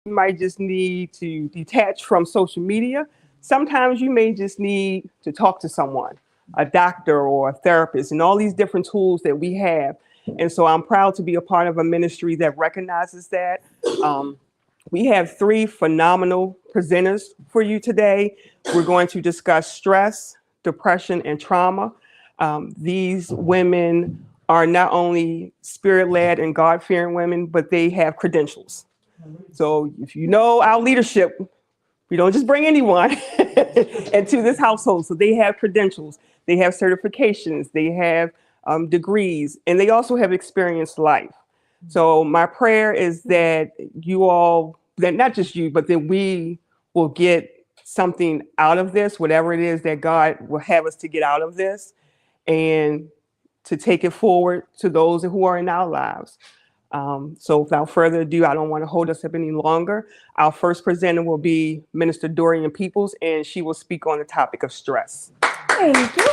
you might just need to detach from social media. Sometimes you may just need to talk to someone, a doctor or a therapist, and all these different tools that we have. And so I'm proud to be a part of a ministry that recognizes that. Um, we have three phenomenal presenters for you today. We're going to discuss stress, depression, and trauma. These women are not only spirit-led and God-fearing women, but they have credentials. So if you know our leadership, we don't just bring anyone into this household. So they have credentials, they have certifications, they have degrees, and they also have experienced life. So my prayer is that you all, that not just you, but that we will get something out of this, whatever it is that God will have us to get out of this, and to take it forward to those who are in our lives. So without further ado, I don't want to hold us up any longer. Our first presenter will be Minister Dorian Peoples, and she will speak on the topic of stress. Thank you.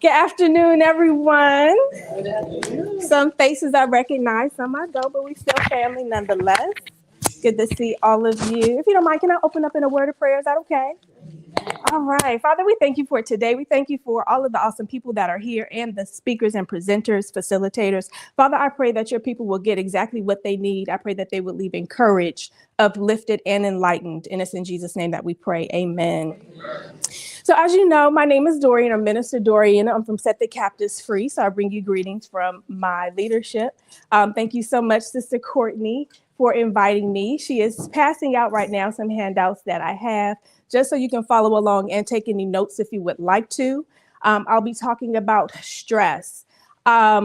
Good afternoon, everyone. Good afternoon. Some faces I recognize, some I don't, but we still family nonetheless. Good to see all of you. If you don't mind, can I open up in a word of prayer? Is that okay? All right. Father, we thank you for today. We thank you for all of the awesome people that are here and the speakers and presenters, facilitators. Father, I pray that your people will get exactly what they need. I pray that they would leave encouraged, uplifted, and enlightened. And it's in Jesus' name that we pray. Amen. So as you know, my name is Dorian. I'm Minister Dorian. I'm from Set the Captives Free. So I bring you greetings from my leadership. Thank you so much, Sister Courtney, for inviting me. She is passing out right now some handouts that I have, just so you can follow along and take any notes if you would like to. I'll be talking about stress. A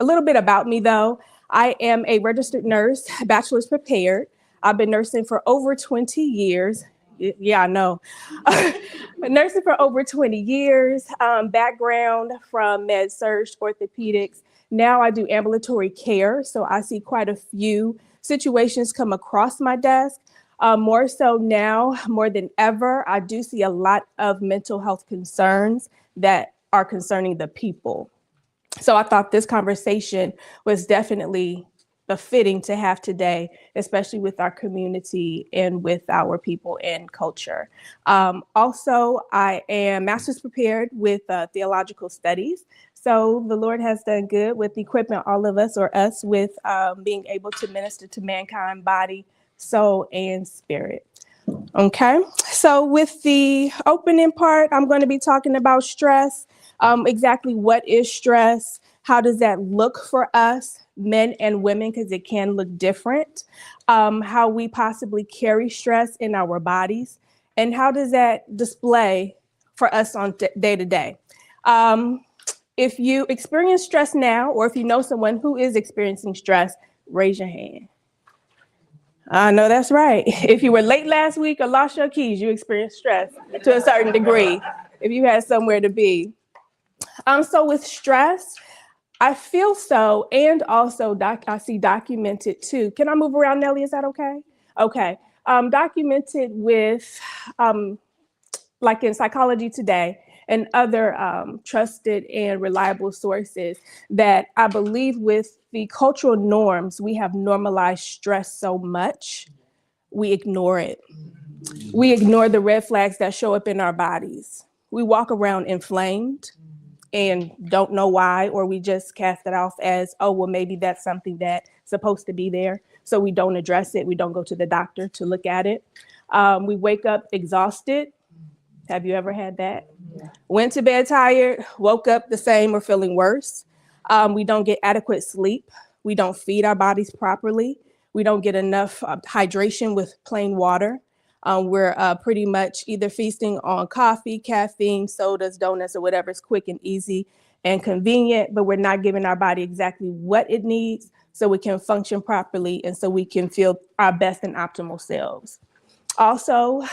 little bit about me, though. I am a registered nurse, bachelor's prepared. I've been nursing for over 20 years. Yeah, I know. Nursing for over 20 years, background from med-surg, orthopedics. Now I do ambulatory care, so I see quite a few situations come across my desk. More so now, more than ever, I do see a lot of mental health concerns that are concerning the people. So I thought this conversation was definitely befitting to have today, especially with our community and with our people and culture. Also, I am master's prepared with theological studies. So the Lord has done good with equipping all of us, or us, with being able to minister to mankind, body, soul, and spirit. Okay, so with the opening part, I'm going to be talking about stress. Exactly what is stress? How does that look for us, men and women, because it can look different? How we possibly carry stress in our bodies, and how does that display for us on day to day? If you experience stress now, or if you know someone who is experiencing stress, raise your hand. I know that's right. If you were late last week or lost your keys, you experienced stress to a certain degree, if you had somewhere to be. So with stress, I feel so, and also I see documented too. Can I move around, Nellie? Is that okay? Okay. Documented with, like in Psychology Today and other trusted and reliable sources, that I believe with the cultural norms, we have normalized stress so much, we ignore it. We ignore the red flags that show up in our bodies. We walk around inflamed and don't know why, or we just cast it off as, oh, well, maybe that's something that's supposed to be there. So we don't address it. We don't go to the doctor to look at it. We wake up exhausted. Have you ever had that? Went to bed tired, woke up the same or feeling worse. We don't get adequate sleep. We don't feed our bodies properly. We don't get enough hydration with plain water. We're pretty much either feasting on coffee, caffeine, sodas, donuts, or whatever is quick and easy and convenient, but we're not giving our body exactly what it needs so we can function properly and so we can feel our best and optimal selves. Also,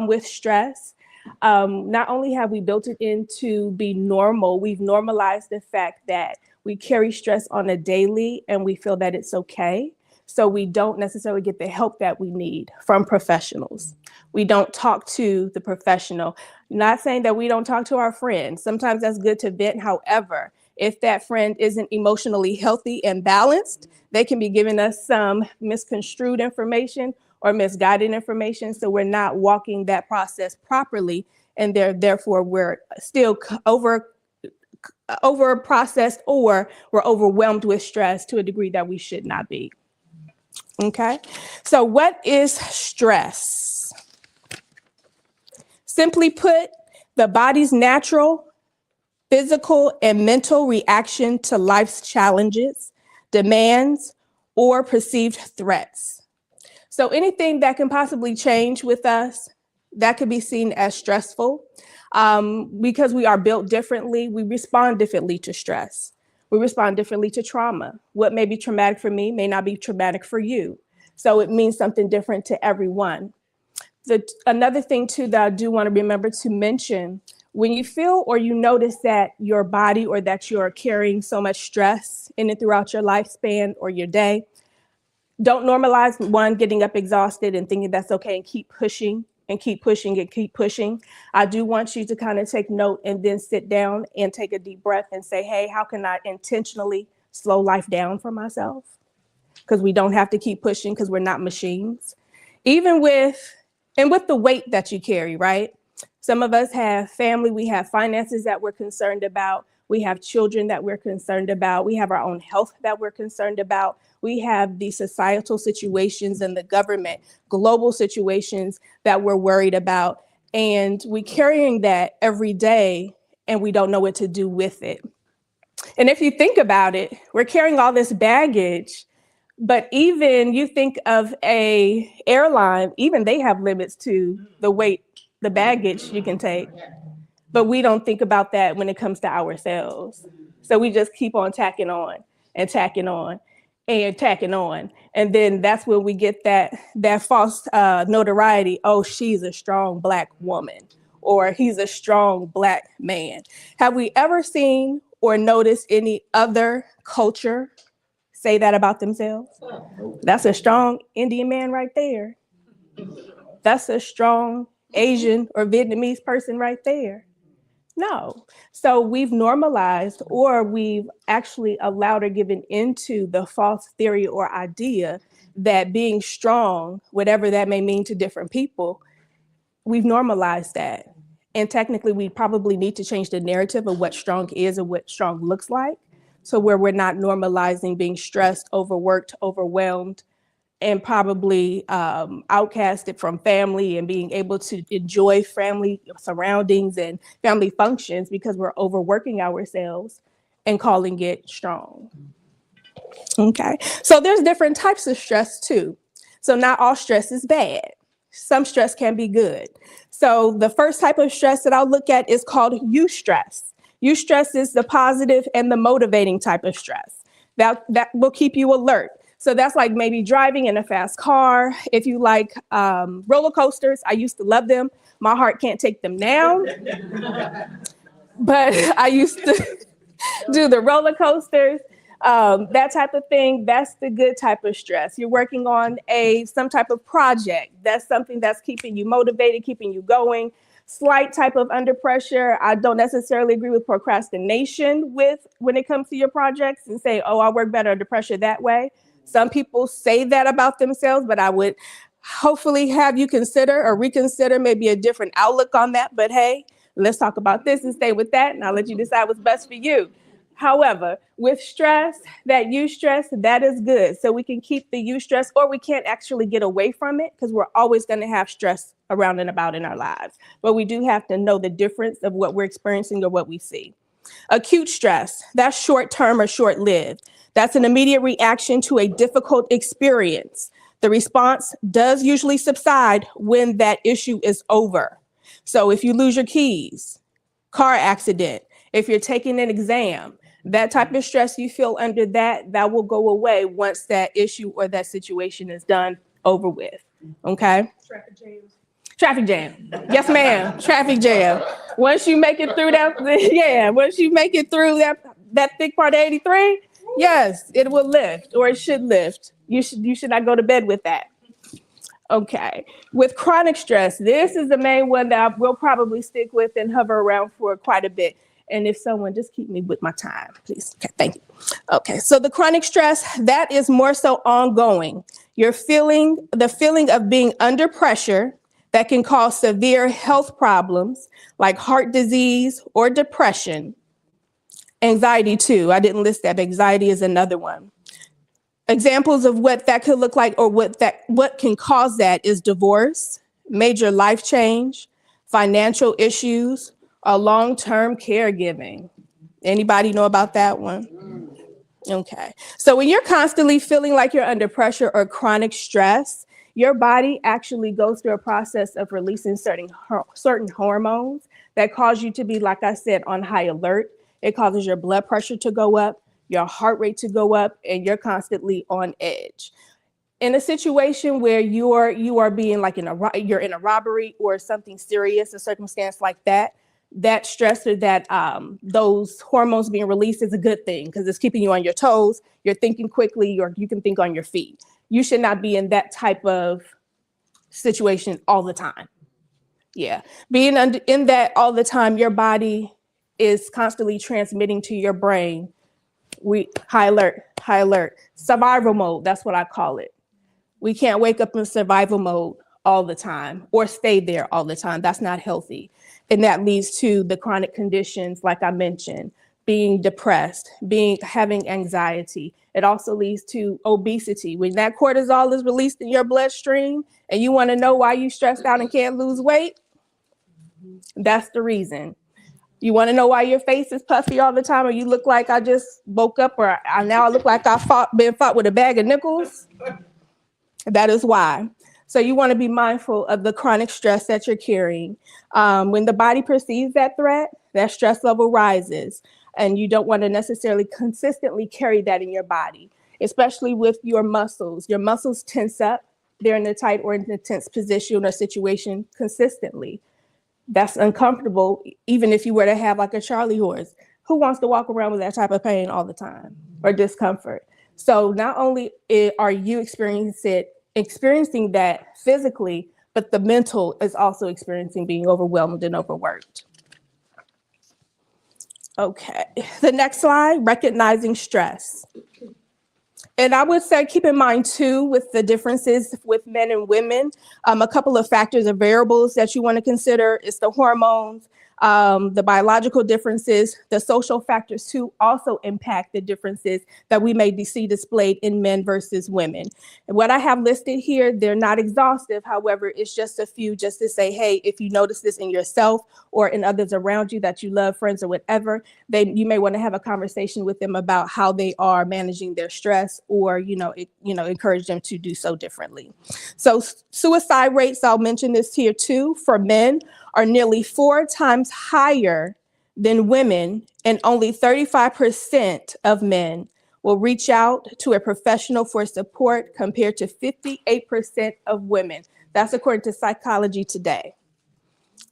with stress, not only have we built it in to be normal, we've normalized the fact that we carry stress on a daily and we feel that it's okay. So we don't necessarily get the help that we need from professionals. We don't talk to the professional. Not saying that we don't talk to our friends. Sometimes that's good to vent. However, If that friend isn't emotionally healthy and balanced, they can be giving us some misconstrued information or misguided information. So we're not walking that process properly. And therefore, we're still over processed, or we're overwhelmed with stress to a degree that we should not be. Okay. So what is stress? Simply put, the body's natural physical and mental reaction to life's challenges, demands, or perceived threats. So anything that can possibly change with us, that could be seen as stressful. Because we are built differently, we respond differently to stress. We respond differently to trauma. What may be traumatic for me may not be traumatic for you. So it means something different to everyone. Another thing too that I do want to remember to mention, when you feel or you notice that your body or that you're carrying so much stress in and throughout your lifespan or your day, don't normalize getting up exhausted and thinking that's okay, and keep pushing and keep pushing and keep pushing. I do want you to kind of take note and then sit down and take a deep breath and say, hey, how can I intentionally slow life down for myself? Because we don't have to keep pushing, because we're not machines. Even with the weight that you carry, right? Some of us have family, we have finances that we're concerned about. We have children that we're concerned about. We have our own health that we're concerned about. We have the societal situations and the government, global situations that we're worried about. And we're carrying that every day and we don't know what to do with it. And if you think about it, we're carrying all this baggage, but even you think of a airline, even they have limits to the weight, the baggage you can take. But we don't think about that when it comes to ourselves. So we just keep on tacking on and tacking on and tacking on. And then that's when we get that false notoriety. Oh, she's a strong Black woman, or he's a strong Black man. Have we ever seen or noticed any other culture say that about themselves? That's a strong Indian man right there. That's a strong Asian or Vietnamese person right there. No. So we've normalized, or we've actually allowed or given into the false theory or idea that being strong, whatever that may mean to different people, we've normalized that. And technically, we probably need to change the narrative of what strong is and what strong looks like. So where we're not normalizing being stressed, overworked, overwhelmed, and probably outcasted from family and being able to enjoy family surroundings and family functions because we're overworking ourselves and calling it strong. Okay, so there's different types of stress too. So not all stress is bad. Some stress can be good. So the first type of stress that I'll look at is called eustress. Eustress is the positive and the motivating type of stress. That will keep you alert. So that's like maybe driving in a fast car. If you like roller coasters, I used to love them. My heart can't take them now. But I used to do the roller coasters, that type of thing. That's the good type of stress. You're working on some type of project. That's something that's keeping you motivated, keeping you going. Slight type of under pressure. I don't necessarily agree with procrastination when it comes to your projects and say, oh, I work better under pressure that way. Some people say that about themselves, but I would hopefully have you consider or reconsider maybe a different outlook on that. But hey, let's talk about this and stay with that, and I'll let you decide what's best for you. However, with stress, that eustress, that is good. So we can keep the eustress, or we can't actually get away from it because we're always going to have stress around and about in our lives. But we do have to know the difference of what we're experiencing or what we see. Acute stress, that's short-term or short-lived. That's an immediate reaction to a difficult experience. The response does usually subside when that issue is over. So if you lose your keys, car accident, if you're taking an exam, that type of stress you feel under that will go away once that issue or that situation is done, over with. Okay? Traffic jam. Yes, ma'am. Traffic jam. Once you make it through once you make it through that thick part of 83, yes, it will lift, or it should lift. You should not go to bed with that. Okay. With chronic stress, this is the main one that I will probably stick with and hover around for quite a bit. And if someone just keep me with my time, please. Okay, thank you. Okay, so the chronic stress, that is more so ongoing. The feeling of being under pressure that can cause severe health problems like heart disease or depression. Anxiety too, I didn't list that, but anxiety is another one. Examples of what that could look like or what can cause that is divorce, major life change, financial issues, or long-term caregiving. Anybody know about that one? Okay. So when you're constantly feeling like you're under pressure or chronic stress, your body actually goes through a process of releasing certain hormones that cause you to be, like I said, on high alert. It causes your blood pressure to go up, your heart rate to go up, and you're constantly on edge. In a situation where you are being like you're in a robbery or something serious, a circumstance like that, that stress or that those hormones being released is a good thing because it's keeping you on your toes. You're thinking quickly, or you can think on your feet. You should not be in that type of situation all the time. Yeah, being in that all the time, your body is constantly transmitting to your brain. High alert, survival mode. That's what I call it. We can't wake up in survival mode all the time or stay there all the time. That's not healthy. And that leads to the chronic conditions, like I mentioned, being depressed, having anxiety. It also leads to obesity. When that cortisol is released in your bloodstream and you want to know why you stressed out and can't lose weight, that's the reason. You want to know why your face is puffy all the time, or you look like I just woke up, or now I look like been fought with a bag of nickels? That is why. So you want to be mindful of the chronic stress that you're carrying. When the body perceives that threat, that stress level rises, and you don't want to necessarily consistently carry that in your body, especially with your muscles. Your muscles tense up. They're in a tight or in a tense position or situation consistently. That's uncomfortable, even if you were to have like a Charlie horse. Who wants to walk around with that type of pain all the time or discomfort? So not only are you experiencing that physically, but the mental is also experiencing being overwhelmed and overworked. Okay, the next slide, recognizing stress. And I would say keep in mind too, with the differences with men and women, a couple of factors or variables that you want to consider is the hormones, the biological differences, the social factors too also impact the differences that we may see displayed in men versus women. And what I have listed here, they're not exhaustive. However, it's just a few just to say, hey, if you notice this in yourself or in others around you that you love, friends or whatever, you may want to have a conversation with them about how they are managing their stress or, encourage them to do so differently. So suicide rates, I'll mention this here too, for men are nearly 4 times higher than women, and only 35% of men will reach out to a professional for support compared to 58% of women. That's according to Psychology Today.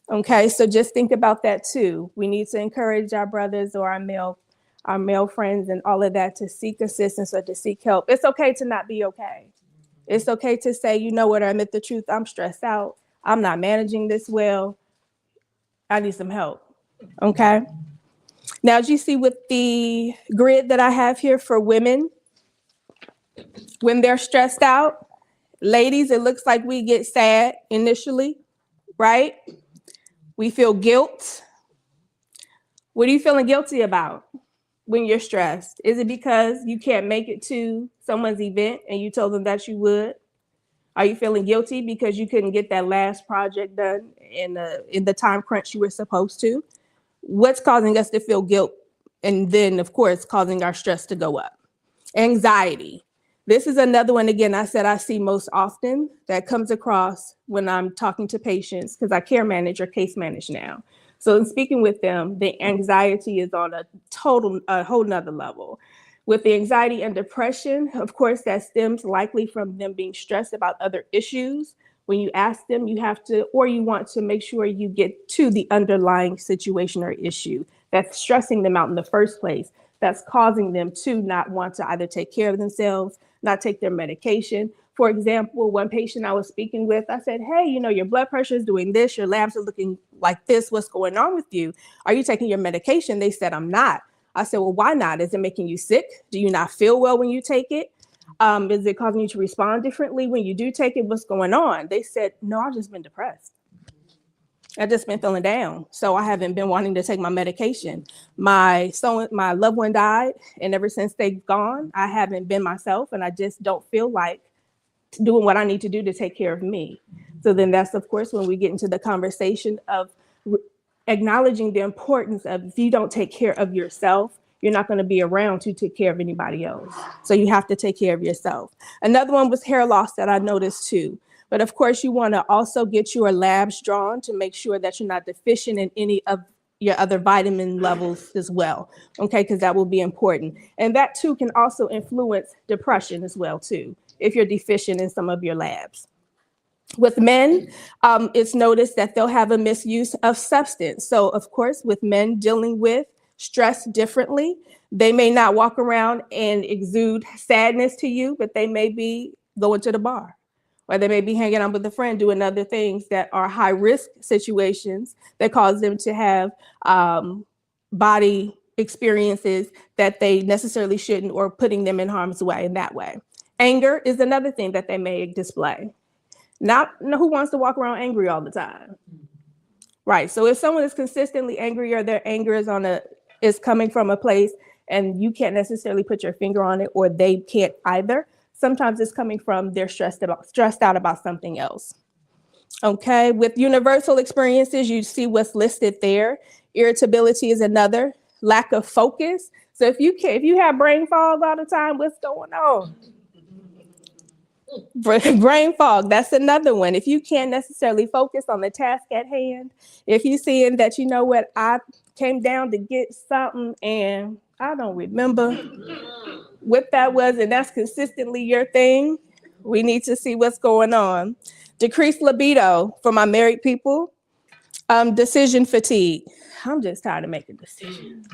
Okay, so just think about that too. We need to encourage our brothers or our male friends and all of that to seek assistance or to seek help. It's okay to not be okay. It's okay to say, you know what, I admit the truth, I'm stressed out. I'm not managing this well. I need some help, okay? Now, as you see with the grid that I have here for women, when they're stressed out, ladies, it looks like we get sad initially, right? We feel guilt. What are you feeling guilty about when you're stressed? Is it because you can't make it to someone's event and you told them that you would? Are you feeling guilty because you couldn't get that last project done in the time crunch you were supposed to? What's causing us to feel guilt? And then, of course, causing our stress to go up. Anxiety. This is another one, again, I said I see most often that comes across when I'm talking to patients because I care manage or case manage now. So in speaking with them, the anxiety is on a whole nother level. With the anxiety and depression, of course, that stems likely from them being stressed about other issues. When you ask them, you want to make sure you get to the underlying situation or issue that's stressing them out in the first place, that's causing them to not want to either take care of themselves, not take their medication. For example, one patient I was speaking with, I said, hey, your blood pressure is doing this, your labs are looking like this. What's going on with you? Are you taking your medication? They said, I'm not. I said, well, why not? Is it making you sick? Do you not feel well when you take it? Is it causing you to respond differently when you do take it? What's going on? They said, no, I've just been depressed. I've just been feeling down. So I haven't been wanting to take my medication. My loved one died, and ever since they've gone, I haven't been myself, and I just don't feel like doing what I need to do to take care of me. So then that's, of course, when we get into the conversation of acknowledging the importance of, if you don't take care of yourself, you're not going to be around to take care of anybody else. So you have to take care of yourself. Another one was hair loss that I noticed too. But of course, you want to also get your labs drawn to make sure that you're not deficient in any of your other vitamin levels as well, okay, because that will be important. And that too can also influence depression as well too, if you're deficient in some of your labs. With men, it's noticed that they'll have a misuse of substance. So of course, with men dealing with stress differently, they may not walk around and exude sadness to you, but they may be going to the bar, or they may be hanging out with a friend, doing other things that are high risk situations that cause them to have body experiences that they necessarily shouldn't, or putting them in harm's way in that way. Anger is another thing that they may display. Who wants to walk around angry all the time? Right. So if someone is consistently angry, or their anger is coming from a place and you can't necessarily put your finger on it, or they can't either, sometimes it's coming from they're stressed out about something else. Okay. With universal experiences, you see what's listed there. Irritability is another. Lack of focus. So if you have brain fog all the time, what's going on? Brain fog, that's another one. If you can't necessarily focus on the task at hand, if you're seeing that, you know what, I came down to get something and I don't remember what that was, and that's consistently your thing, we need to see what's going on. Decreased libido for my married people. Decision fatigue. I'm just tired of making decisions.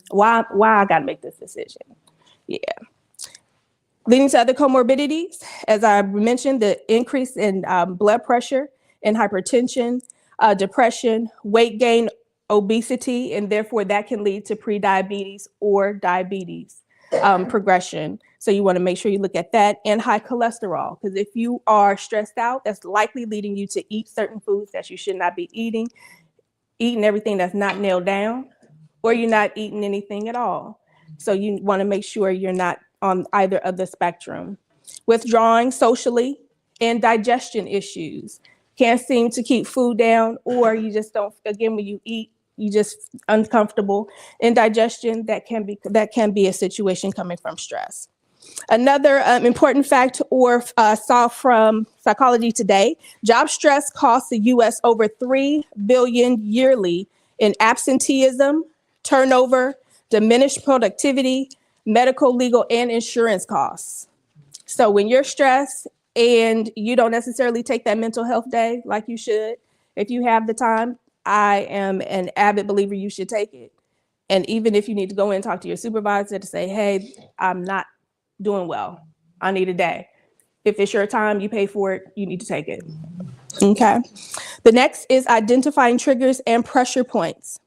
Why I gotta make this decision? Yeah. Leading to other comorbidities, as I mentioned, the increase in blood pressure and hypertension, depression, weight gain, obesity, and therefore that can lead to prediabetes or diabetes progression. So you want to make sure you look at that, and high cholesterol, because if you are stressed out, that's likely leading you to eat certain foods that you should not be eating everything that's not nailed down, or you're not eating anything at all. So you want to make sure you're not on either of the spectrum. Withdrawing socially, and digestion issues. Can't seem to keep food down, or you just don't, again, when you eat, you just uncomfortable. Indigestion, that can be a situation coming from stress. Another important fact saw from Psychology Today, job stress costs the U.S. over $3 billion yearly in absenteeism, turnover, diminished productivity, medical, legal, and insurance costs. So when you're stressed and you don't necessarily take that mental health day like you should, if you have the time, I am an avid believer you should take it. And even if you need to go in and talk to your supervisor to say, hey, I'm not doing well, I need a day. If it's your time, you pay for it, you need to take it. Okay. The next is identifying triggers and pressure points.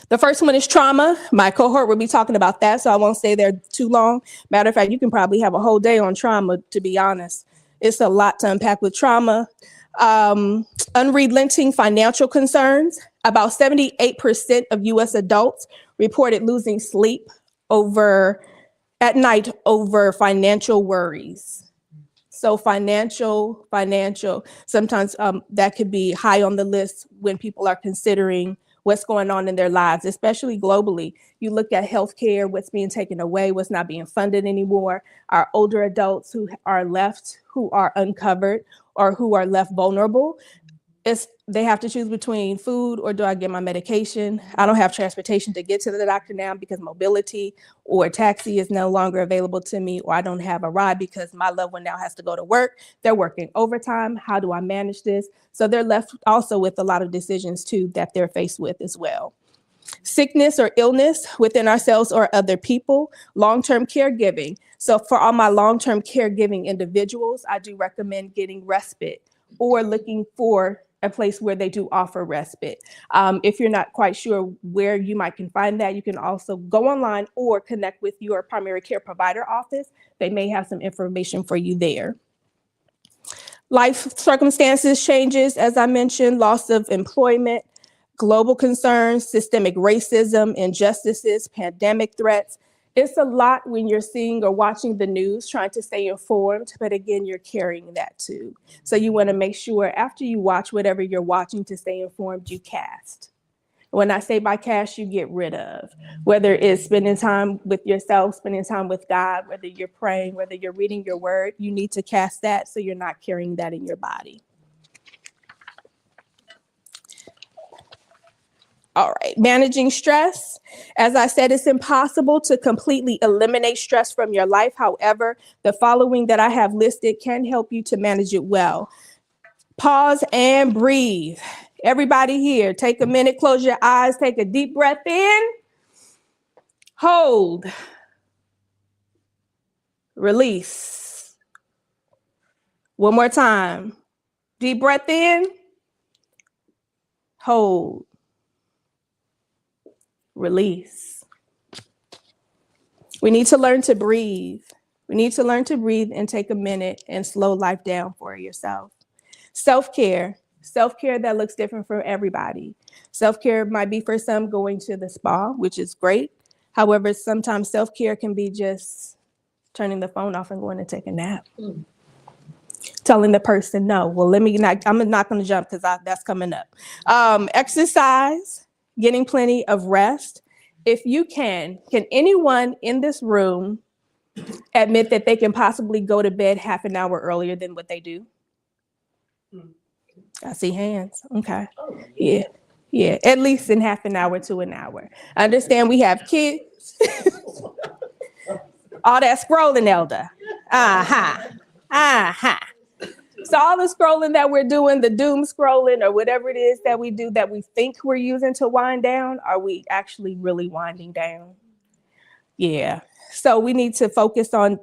The first one is trauma. My cohort will be talking about that, so I won't stay there too long. Matter of fact, you can probably have a whole day on trauma, to be honest. It's a lot to unpack with trauma. Unrelenting financial concerns. About 78% of U.S. adults reported losing sleep at night over financial worries. So financial, sometimes that could be high on the list when people are considering what's going on in their lives, especially globally. You look at healthcare, what's being taken away, what's not being funded anymore. Our older adults who are left, who are uncovered, or who are left vulnerable, they have to choose between food or do I get my medication? I don't have transportation to get to the doctor now because mobility or taxi is no longer available to me, or I don't have a ride because my loved one now has to go to work. They're working overtime. How do I manage this? So they're left also with a lot of decisions too that they're faced with as well. Sickness or illness within ourselves or other people, long-term caregiving. So for all my long-term caregiving individuals, I do recommend getting respite or looking for a place where they do offer respite. If you're not quite sure where you might can find that, you can also go online or connect with your primary care provider office. They may have some information for you there. Life circumstances changes, as I mentioned, loss of employment, global concerns, systemic racism, injustices, pandemic threats. It's a lot when you're seeing or watching the news, trying to stay informed, but again, you're carrying that too. So you want to make sure after you watch whatever you're watching to stay informed, you cast. When I say by cast, you get rid of, whether it's spending time with yourself, spending time with God, whether you're praying, whether you're reading your word, you need to cast that so you're not carrying that in your body. All right, managing stress. As I said, it's impossible to completely eliminate stress from your life. However, the following that I have listed can help you to manage it well. Pause and breathe. Everybody here, take a minute, close your eyes, take a deep breath in, hold, release. One more time. Deep breath in, hold, release. We need to learn to breathe. We need to learn to breathe and take a minute and slow life down for yourself. Self-care. Self-care that looks different for everybody. Self-care might be for some going to the spa, which is great. However, sometimes self-care can be just turning the phone off and going to take a nap. Telling the person no. Well, I'm not going to jump because that's coming up. Exercise, getting plenty of rest. If you can anyone in this room admit that they can possibly go to bed half an hour earlier than what they do? I see hands. Okay. Yeah. At least in half an hour to an hour. I understand we have kids. All that scrolling, Elder. So all the scrolling that we're doing, the doom scrolling or whatever it is that we do that we think we're using to wind down, are we actually really winding down? Yeah. So we need to focus on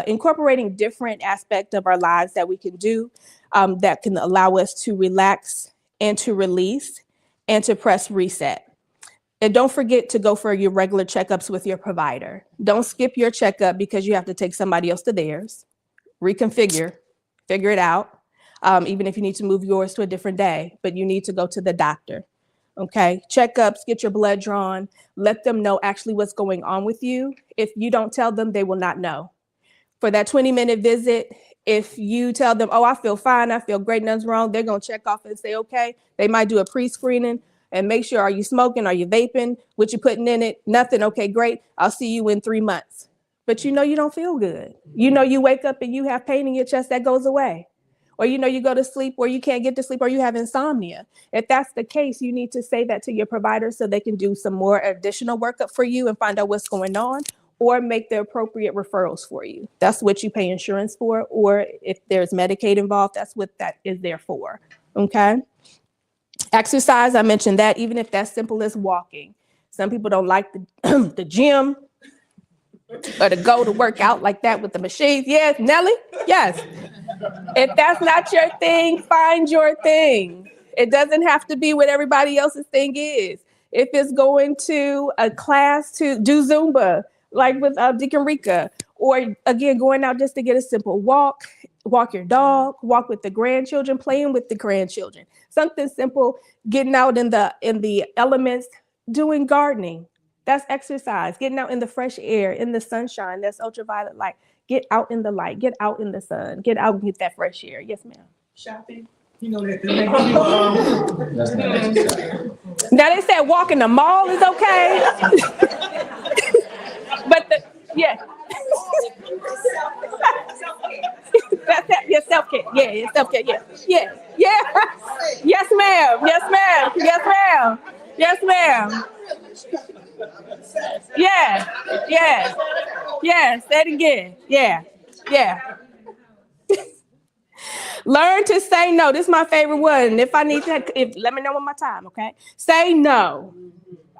incorporating different aspects of our lives that we can do that can allow us to relax and to release and to press reset. And don't forget to go for your regular checkups with your provider. Don't skip your checkup because you have to take somebody else to theirs. Figure it out, even if you need to move yours to a different day, but you need to go to the doctor. Okay, checkups, get your blood drawn, let them know actually what's going on with you. If you don't tell them, they will not know. For that 20-minute visit, if you tell them, oh, I feel fine, I feel great, nothing's wrong, they're going to check off and say, okay. They might do a pre-screening and make sure, are you smoking? Are you vaping? What you putting in it? Nothing. Okay, great. I'll see you in 3 months. But you know you don't feel good. You know you wake up and you have pain in your chest that goes away. Or you know you go to sleep or you can't get to sleep or you have insomnia. If that's the case, you need to say that to your provider so they can do some more additional workup for you and find out what's going on, or make the appropriate referrals for you. That's what you pay insurance for, or if there's Medicaid involved, that's what that is there for, okay? Exercise, I mentioned that, even if that's simple as walking. Some people don't like the gym or to go to work out like that with the machines. Yes, Nelly, yes. If that's not your thing, find your thing. It doesn't have to be what everybody else's thing is. If it's going to a class to do Zumba, like with Deacon Rika, or again, going out just to get a simple walk your dog, walk with the grandchildren, playing with the grandchildren, something simple, getting out in the elements, doing gardening. That's exercise, getting out in the fresh air, in the sunshine, that's ultraviolet light. Get out in the light, get out in the sun, get out and get that fresh air. Yes, ma'am. Shopping. You know that the Now they said walk in the mall is okay. But yeah. That's that, your self-care. Yeah, your self-care. Yeah. Yeah. Yeah. Yes, ma'am. Yes, ma'am. Yes, ma'am. Yes, ma'am. Yeah. Yeah. Yeah. Say it again. Yeah. Yeah. Learn to say no. This is my favorite one. If I need to, let me know one more time, okay? Say no.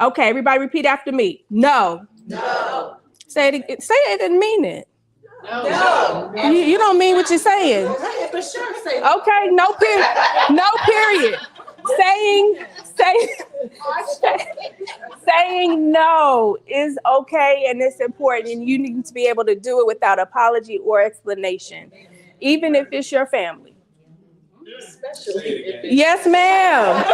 Okay, everybody repeat after me. No. No. Say it and mean it. No. You don't mean what you're saying. for sure say. Okay, no period. No period. Saying no is okay, and it's important, and you need to be able to do it without apology or explanation, even if it's your family. Yes, ma'am.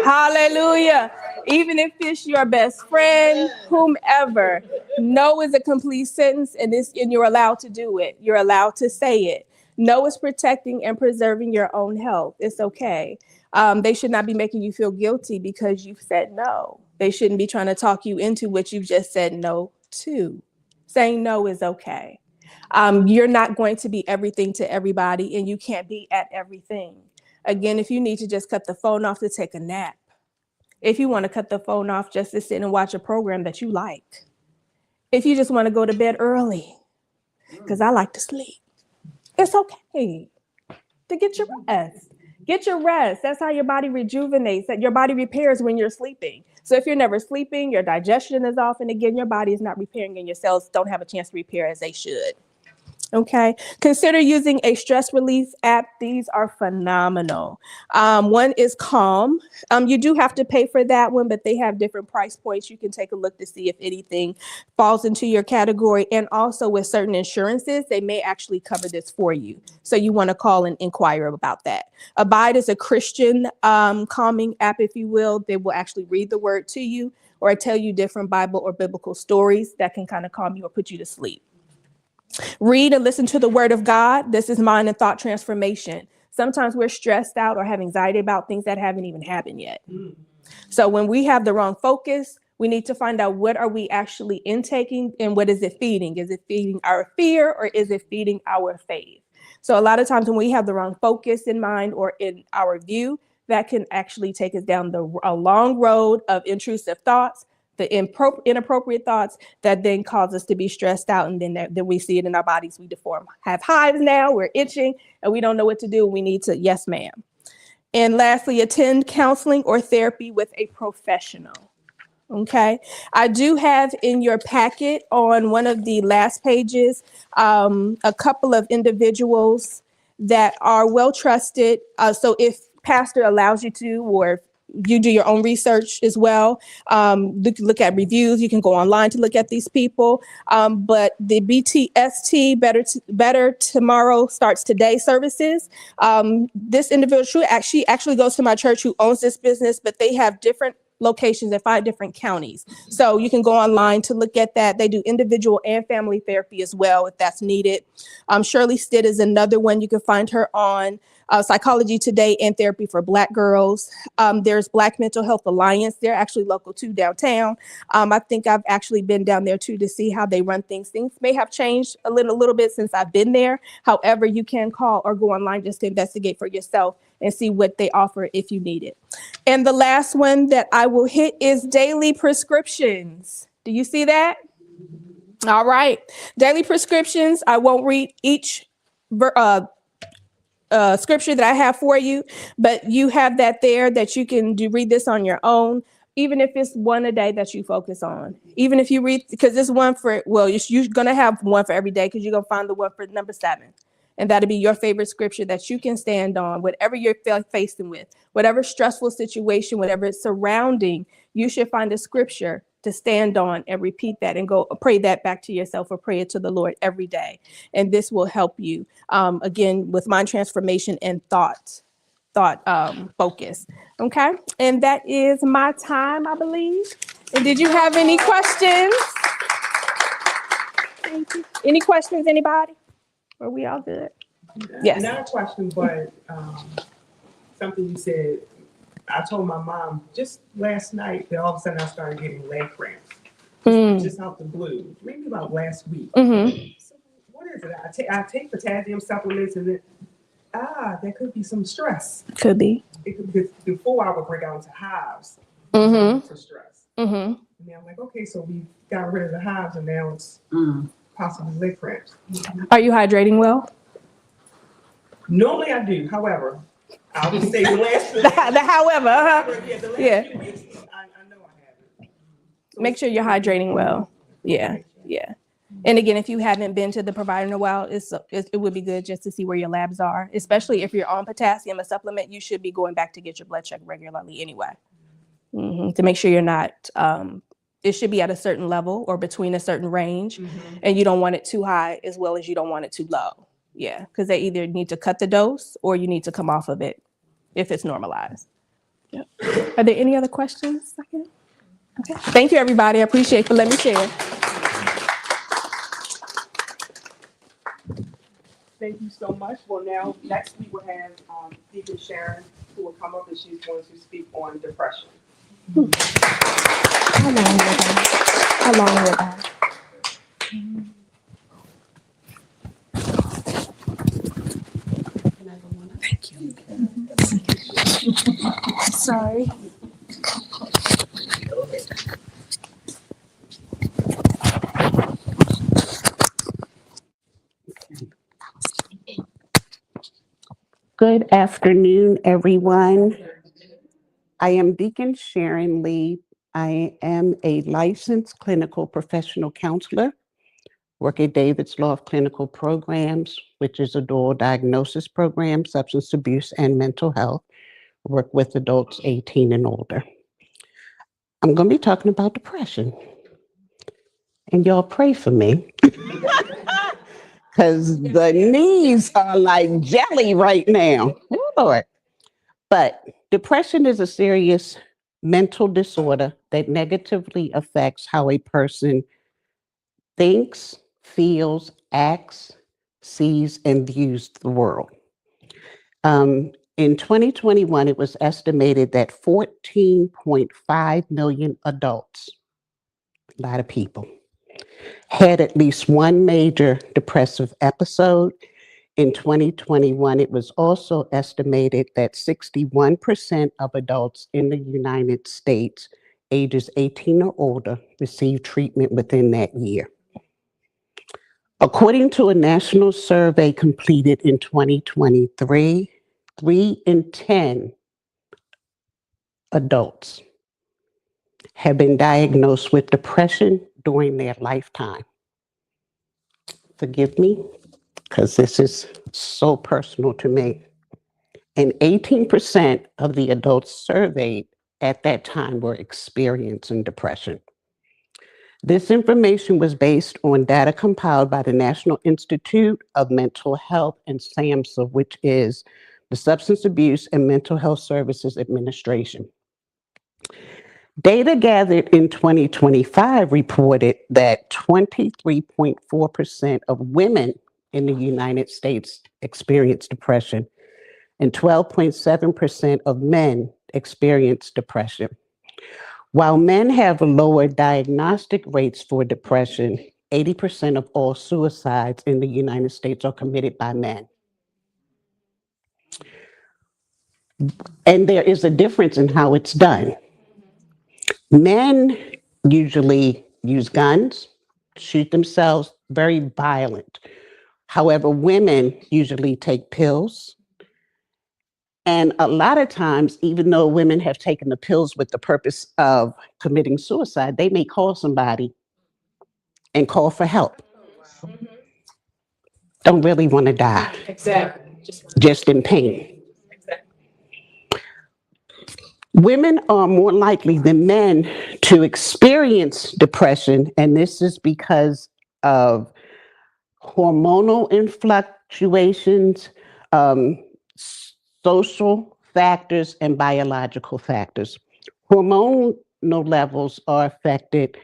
Hallelujah. Even if it's your best friend, whomever, no is a complete sentence, and you're allowed to do it. You're allowed to say it. No is protecting and preserving your own health. It's okay. They should not be making you feel guilty because you've said no. They shouldn't be trying to talk you into what you've just said no to. Saying no is okay. You're not going to be everything to everybody, and you can't be at everything. Again, if you need to just cut the phone off to take a nap, if you want to cut the phone off just to sit and watch a program that you like, if you just want to go to bed early, because I like to sleep, it's okay to get your rest. Get your rest. That's how your body rejuvenates, that your body repairs when you're sleeping. So if you're never sleeping, your digestion is off, and again, your body is not repairing and your cells don't have a chance to repair as they should. Okay. Consider using a stress relief app. These are phenomenal. One is Calm. You do have to pay for that one, but they have different price points. You can take a look to see if anything falls into your category. And also with certain insurances, they may actually cover this for you. So you want to call and inquire about that. Abide is a Christian calming app, if you will. They will actually read the word to you or tell you different Bible or biblical stories that can kind of calm you or put you to sleep. Read and listen to the word of God. This is mind and thought transformation. Sometimes we're stressed out or have anxiety about things that haven't even happened yet. So when we have the wrong focus, we need to find out what are we actually intaking and what is it feeding? Is it feeding our fear or is it feeding our faith? So a lot of times when we have the wrong focus in mind or in our view, that can actually take us down a long road of intrusive thoughts, the inappropriate thoughts that then cause us to be stressed out. And then we see it in our bodies. We deform, have hives now, we're itching, and we don't know what to do. We need to, yes, ma'am. And lastly, attend counseling or therapy with a professional. Okay. I do have in your packet on one of the last pages, a couple of individuals that are well trusted. So if pastor allows you to, or you do your own research as well. Look at reviews. You can go online to look at these people. But the BTST, Better Tomorrow Starts Today services. This individual, she actually goes to my church who owns this business, but they have different locations in 5 different counties. So you can go online to look at that. They do individual and family therapy as well, if that's needed. Shirley Stitt is another one. You can find her on Psychology Today and Therapy for Black Girls. There's Black Mental Health Alliance. They're actually local too, downtown. I think I've actually been down there too to see how they run things. Things may have changed a little bit since I've been there. However, you can call or go online just to investigate for yourself and see what they offer if you need it. And the last one that I will hit is daily prescriptions. Do you see that? All right. Daily prescriptions. I won't read each scripture that I have for you, but you have that there that you can read this on your own, even if it's one a day that you focus on. Even if you read, because this one you're going to have one for every day because you're going to find the one for number 7. And that'll be your favorite scripture that you can stand on, whatever you're facing with, whatever stressful situation, whatever it's surrounding, you should find a scripture to stand on and repeat that and go pray that back to yourself or pray it to the Lord every day. And this will help you, again, with mind transformation and thought focus. Okay. And that is my time, I believe. And did you have any questions? Thank you. Any questions, anybody? Are we all good? Yes. Not a question, but something you said. I told my mom just last night that all of a sudden I started getting leg cramps. Just out the blue. Maybe about last week. So what is it? I take potassium supplements and then, there could be some stress. Could be. It could be before I would break out into hives for stress. And then I'm like, okay, so we got rid of the hives and now it's possibly leg cramps. Are you hydrating well? Normally I do. However, I would say the last the yeah. 2 weeks, I know I haven't. So Make sure you're hydrating well. Yeah. And again, if you haven't been to the provider in a while, it would be good just to see where your labs are, especially if you're on potassium, a supplement, you should be going back to get your blood checked regularly anyway. To make sure you're not, it should be at a certain level or between a certain range, and you don't want it too high as well as you don't want it too low. Yeah, because they either need to cut the dose or you need to come off of it if it's normalized. Yep. Are there any other questions? Okay. Thank you, everybody. I appreciate it for letting me share. Thank you so much. Well, now, next we will have Deacon Sharon, who will come up and she's going to speak on depression. How long will that? How long will that? Thank you. Sorry. Good afternoon, everyone. I am Deacon Sharon Lee. I am a licensed clinical professional counselor, work at David's Law of Clinical Programs, which is a dual diagnosis program, substance abuse and mental health. Work with adults 18 and older. I'm going to be talking about depression. And y'all pray for me. Because the knees are like jelly right now. Oh, Lord. But depression is a serious mental disorder that negatively affects how a person thinks, feels, acts, sees, and views the world. In 2021, it was estimated that 14.5 million adults, a lot of people, had at least one major depressive episode. In 2021, it was also estimated that 61% of adults in the United States, ages 18 or older, received treatment within that year. According to a national survey completed in 2023, 3 in 10 adults have been diagnosed with depression during their lifetime. Forgive me, because this is so personal to me. And 18% of the adults surveyed at that time were experiencing depression. This information was based on data compiled by the National Institute of Mental Health and SAMHSA, which is the Substance Abuse and Mental Health Services Administration. Data gathered in 2025 reported that 23.4% of women in the United States experienced depression, and 12.7% of men experience depression. While men have lower diagnostic rates for depression, 80% of all suicides in the United States are committed by men. And there is a difference in how it's done. Men usually use guns, shoot themselves, very violent. However, women usually take pills. And a lot of times, even though women have taken the pills with the purpose of committing suicide, they may call somebody and call for help. Don't really want to die. Exactly. Just in pain. Women are more likely than men to experience depression, and this is because of hormonal fluctuations, social factors, and biological factors. Hormonal levels are affected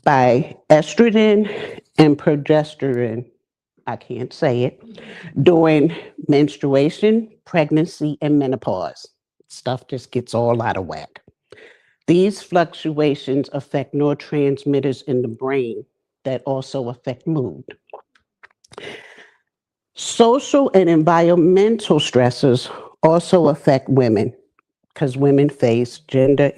by estrogen and progesterone, I can't say it, during menstruation, pregnancy, and menopause. Stuff just gets all out of whack. These fluctuations affect neurotransmitters in the brain that also affect mood. Social and environmental stressors also affect women because women face gender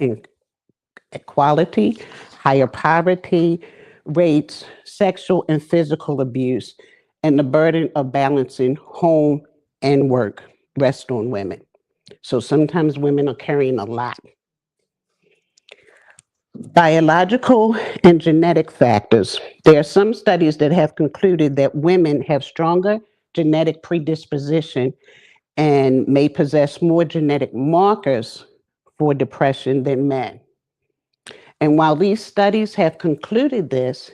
inequality, higher poverty rates, sexual and physical abuse, and the burden of balancing home and work rests on women. So sometimes women are carrying a lot. Biological and genetic factors. There are some studies that have concluded that women have stronger genetic predisposition and may possess more genetic markers for depression than men. And while these studies have concluded this,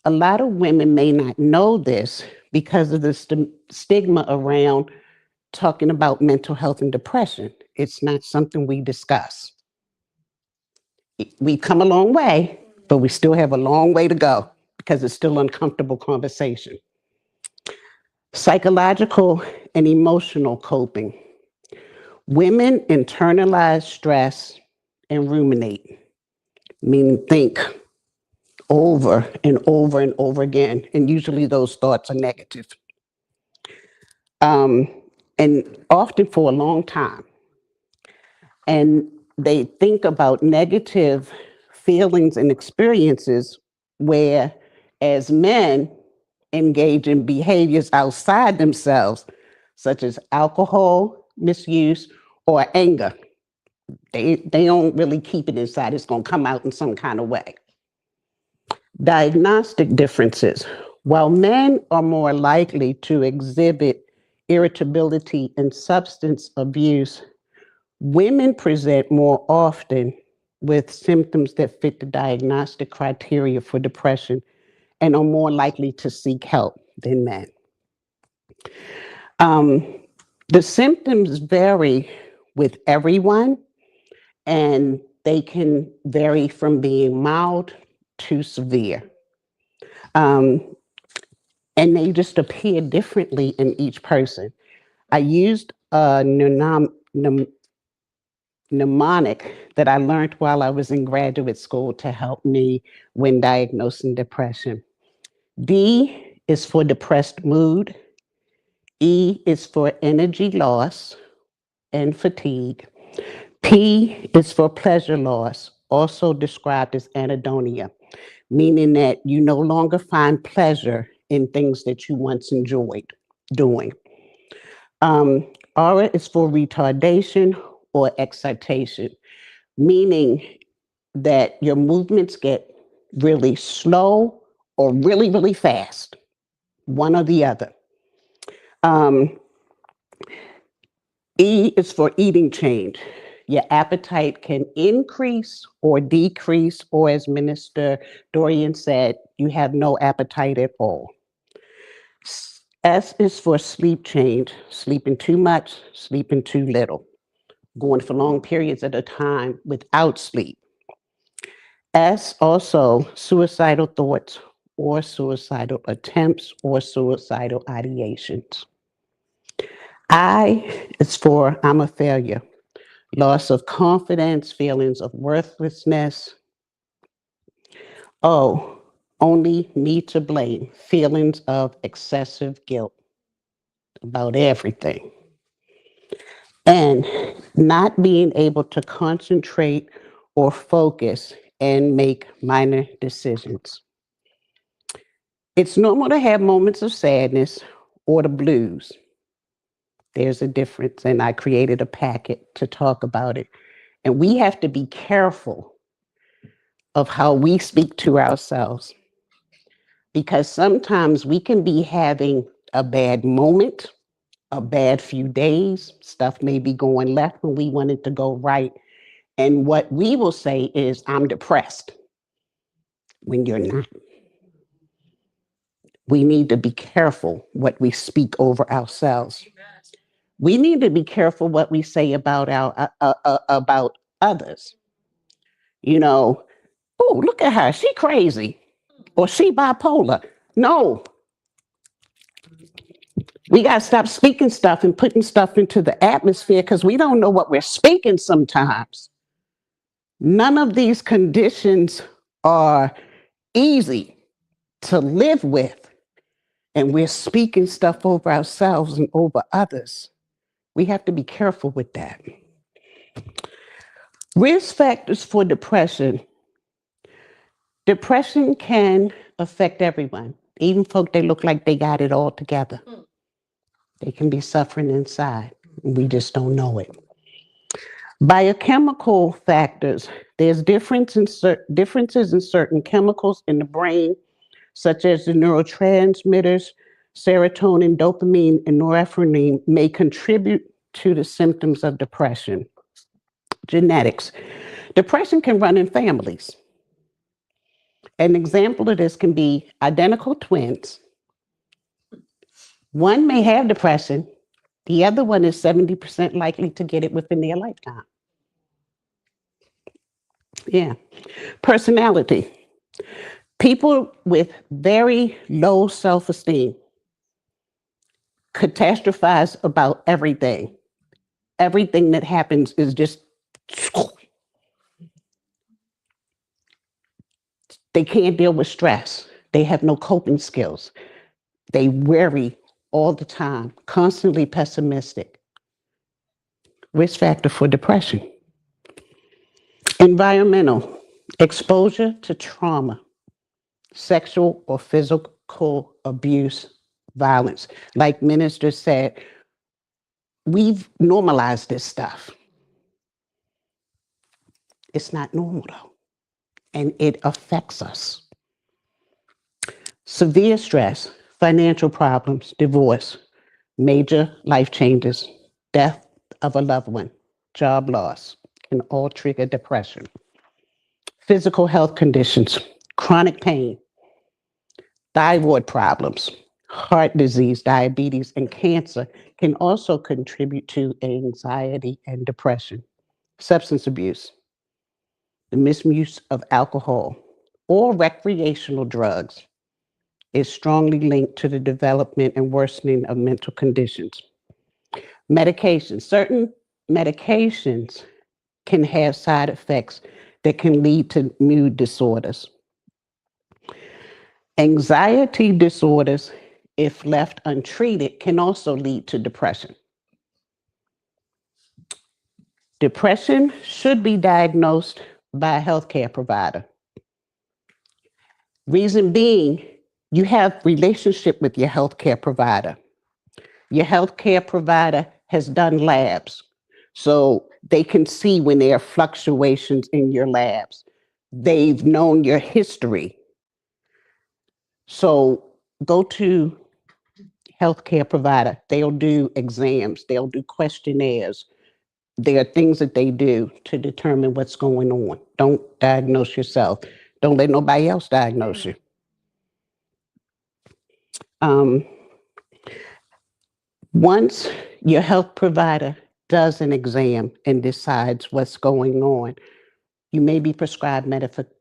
a lot of women may not know this because of the stigma around talking about mental health and depression. It's not something we discuss. We've come a long way, but we still have a long way to go because it's still uncomfortable conversation. Psychological and emotional coping. Women internalize stress and ruminate, meaning think over and over and over again, and usually those thoughts are negative. And often for a long time. And they think about negative feelings and experiences where, as men, engage in behaviors outside themselves, such as alcohol misuse or anger. They don't really keep it inside. It's going to come out in some kind of way. Diagnostic differences. While men are more likely to exhibit irritability and substance abuse, women present more often with symptoms that fit the diagnostic criteria for depression and are more likely to seek help than men. The symptoms vary with everyone, and they can vary from being mild to severe. And they just appear differently in each person. I used a mnemonic that I learned while I was in graduate school to help me when diagnosing depression. D is for depressed mood. E is for energy loss and fatigue. P is for pleasure loss, also described as anhedonia, meaning that you no longer find pleasure in things that you once enjoyed doing. R is for retardation or excitation, meaning that your movements get really slow or really, really fast, one or the other. E is for eating change. Your appetite can increase or decrease, or as Minister Dorian said, you have no appetite at all. S is for sleep change, sleeping too much, sleeping too little, going for long periods at a time without sleep. S also suicidal thoughts or suicidal attempts or suicidal ideations. I is for I'm a failure, loss of confidence, feelings of worthlessness. O, only me to blame, feelings of excessive guilt about everything. And not being able to concentrate or focus and make minor decisions. It's normal to have moments of sadness or the blues. There's a difference, and I created a packet to talk about it. And we have to be careful of how we speak to ourselves, because sometimes we can be having a bad moment, a bad few days, stuff may be going left when we want it to go right. And what we will say is, I'm depressed, when you're not. We need to be careful what we speak over ourselves. We need to be careful what we say about about others. You know, oh, look at her, she crazy, or she bipolar. No, we got to stop speaking stuff and putting stuff into the atmosphere because we don't know what we're speaking sometimes. None of these conditions are easy to live with, and we're speaking stuff over ourselves and over others. We have to be careful with that. Risk factors for depression. Depression can affect everyone, even folk that look like they got it all together. They can be suffering inside. We just don't know it. Biochemical factors. There's differences in certain chemicals in the brain, such as the neurotransmitters, serotonin, dopamine, and norepinephrine may contribute to the symptoms of depression. Genetics. Depression can run in families. An example of this can be identical twins. One may have depression, the other one is 70% likely to get it within their lifetime. Yeah. Personality. People with very low self-esteem catastrophize about everything. Everything that happens is just, they can't deal with stress. They have no coping skills. They worry all the time, constantly pessimistic. Risk factor for depression. Environmental, exposure to trauma, sexual or physical abuse, violence. Like Minister said, we've normalized this stuff. It's not normal though, and it affects us. Severe stress, financial problems, divorce, major life changes, death of a loved one, job loss can all trigger depression. Physical health conditions, chronic pain, thyroid problems, heart disease, diabetes, and cancer can also contribute to anxiety and depression. Substance abuse, the misuse of alcohol or recreational drugs is strongly linked to the development and worsening of mental conditions. Medications, certain medications can have side effects that can lead to mood disorders. Anxiety disorders, if left untreated, can also lead to depression. Depression should be diagnosed by a healthcare provider. Reason being, you have relationship with your healthcare provider. Your healthcare provider has done labs, so they can see when there are fluctuations in your labs. They've known your history. So go to healthcare provider. They'll do exams. They'll do questionnaires. There are things that they do to determine what's going on. Don't diagnose yourself. Don't let nobody else diagnose you. Once your health provider does an exam and decides what's going on, you may be prescribed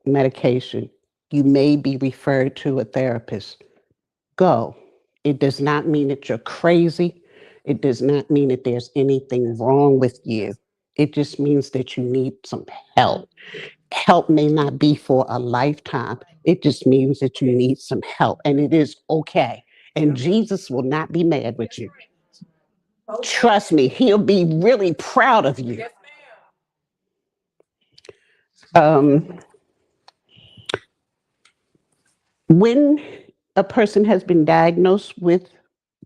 medication. You may be referred to a therapist. Go. It does not mean that you're crazy. It does not mean that there's anything wrong with you. It just means that you need some help. Help may not be for a lifetime. It just means that you need some help, and it is okay. And Jesus will not be mad with you. Trust me, he'll be really proud of you. When a person has been diagnosed with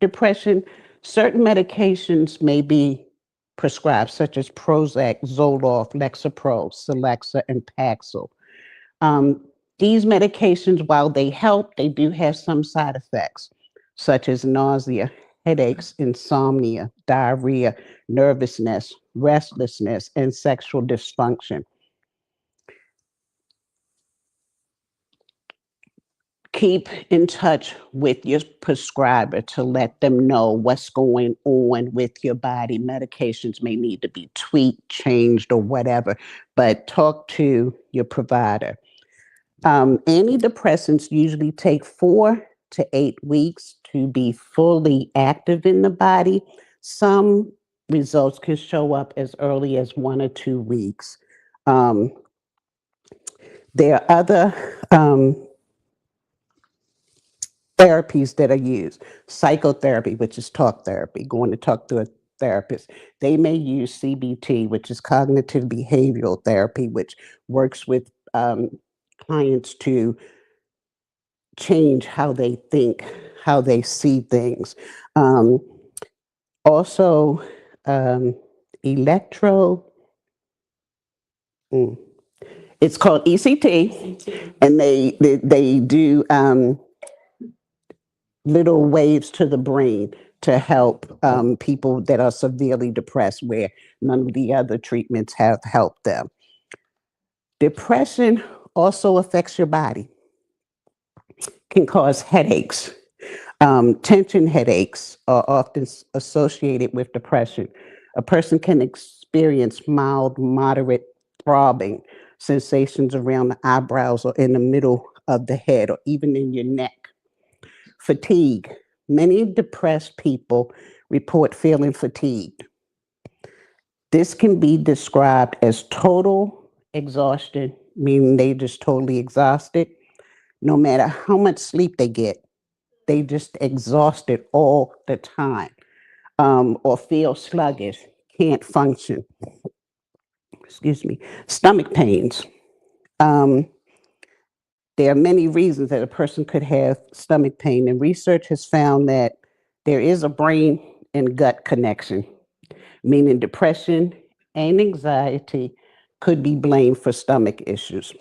depression, certain medications may be prescribed, such as Prozac, Zoloft, Lexapro, Celexa, and Paxil. These medications, while they help, they do have some side effects, such as nausea, headaches, insomnia, diarrhea, nervousness, restlessness, and sexual dysfunction. Keep in touch with your prescriber to let them know what's going on with your body. Medications may need to be tweaked, changed, or whatever, but talk to your provider. Antidepressants usually take 4 to 8 weeks to be fully active in the body. Some results can show up as early as 1 or 2 weeks. There are other therapies that are used. Psychotherapy, which is talk therapy, going to talk to a therapist. They may use CBT, which is cognitive behavioral therapy, which works with clients to change how they think, how they see things. Also, Mm. It's called ECT, and they do little waves to the brain to help people that are severely depressed, where none of the other treatments have helped them. Depression also affects your body, can cause headaches. Tension headaches are often associated with depression. A person can experience mild, moderate throbbing sensations around the eyebrows or in the middle of the head or even in your neck. Fatigue. Many depressed people report feeling fatigued. This can be described as total exhaustion, meaning they just totally exhausted. No matter how much sleep they get, they just exhausted all the time, or feel sluggish, can't function. Excuse me. Stomach pains. Um, there are many reasons that a person could have stomach pain, and research has found that there is a brain and gut connection, meaning depression and anxiety could be blamed for stomach issues.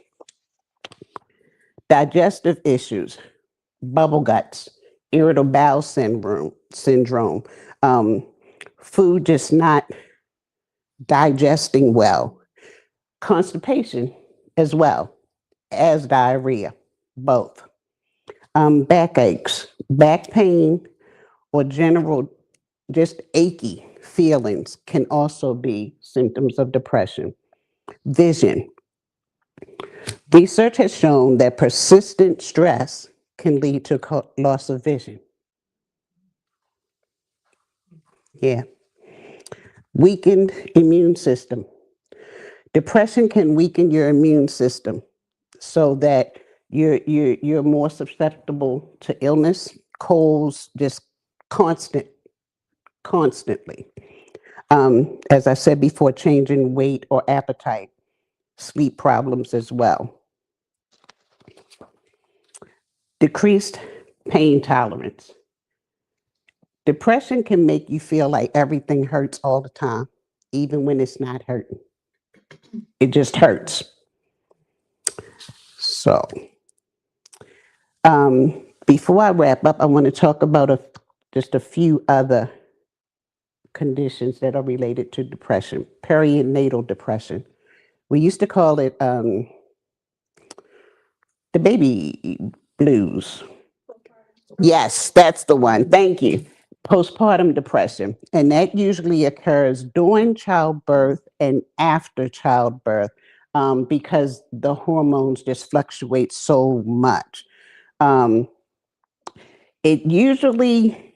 Digestive issues, bubble guts, irritable bowel syndrome, food just not digesting well, constipation as well as diarrhea, both. Backaches, back pain, or general just achy feelings can also be symptoms of depression. Vision. Research has shown that persistent stress can lead to loss of vision. Yeah. Weakened immune system. Depression can weaken your immune system so that you're more susceptible to illness, colds, just constantly. As I said before, changing weight or appetite, sleep problems as well. Decreased pain tolerance. Depression can make you feel like everything hurts all the time, even when it's not hurting. It just hurts. So, before I wrap up, I want to talk about just a few other conditions that are related to depression. Perinatal depression. We used to call it the baby blues. Yes, that's the one. Thank you. Postpartum depression. And that usually occurs during childbirth and after childbirth, because the hormones just fluctuate so much. It usually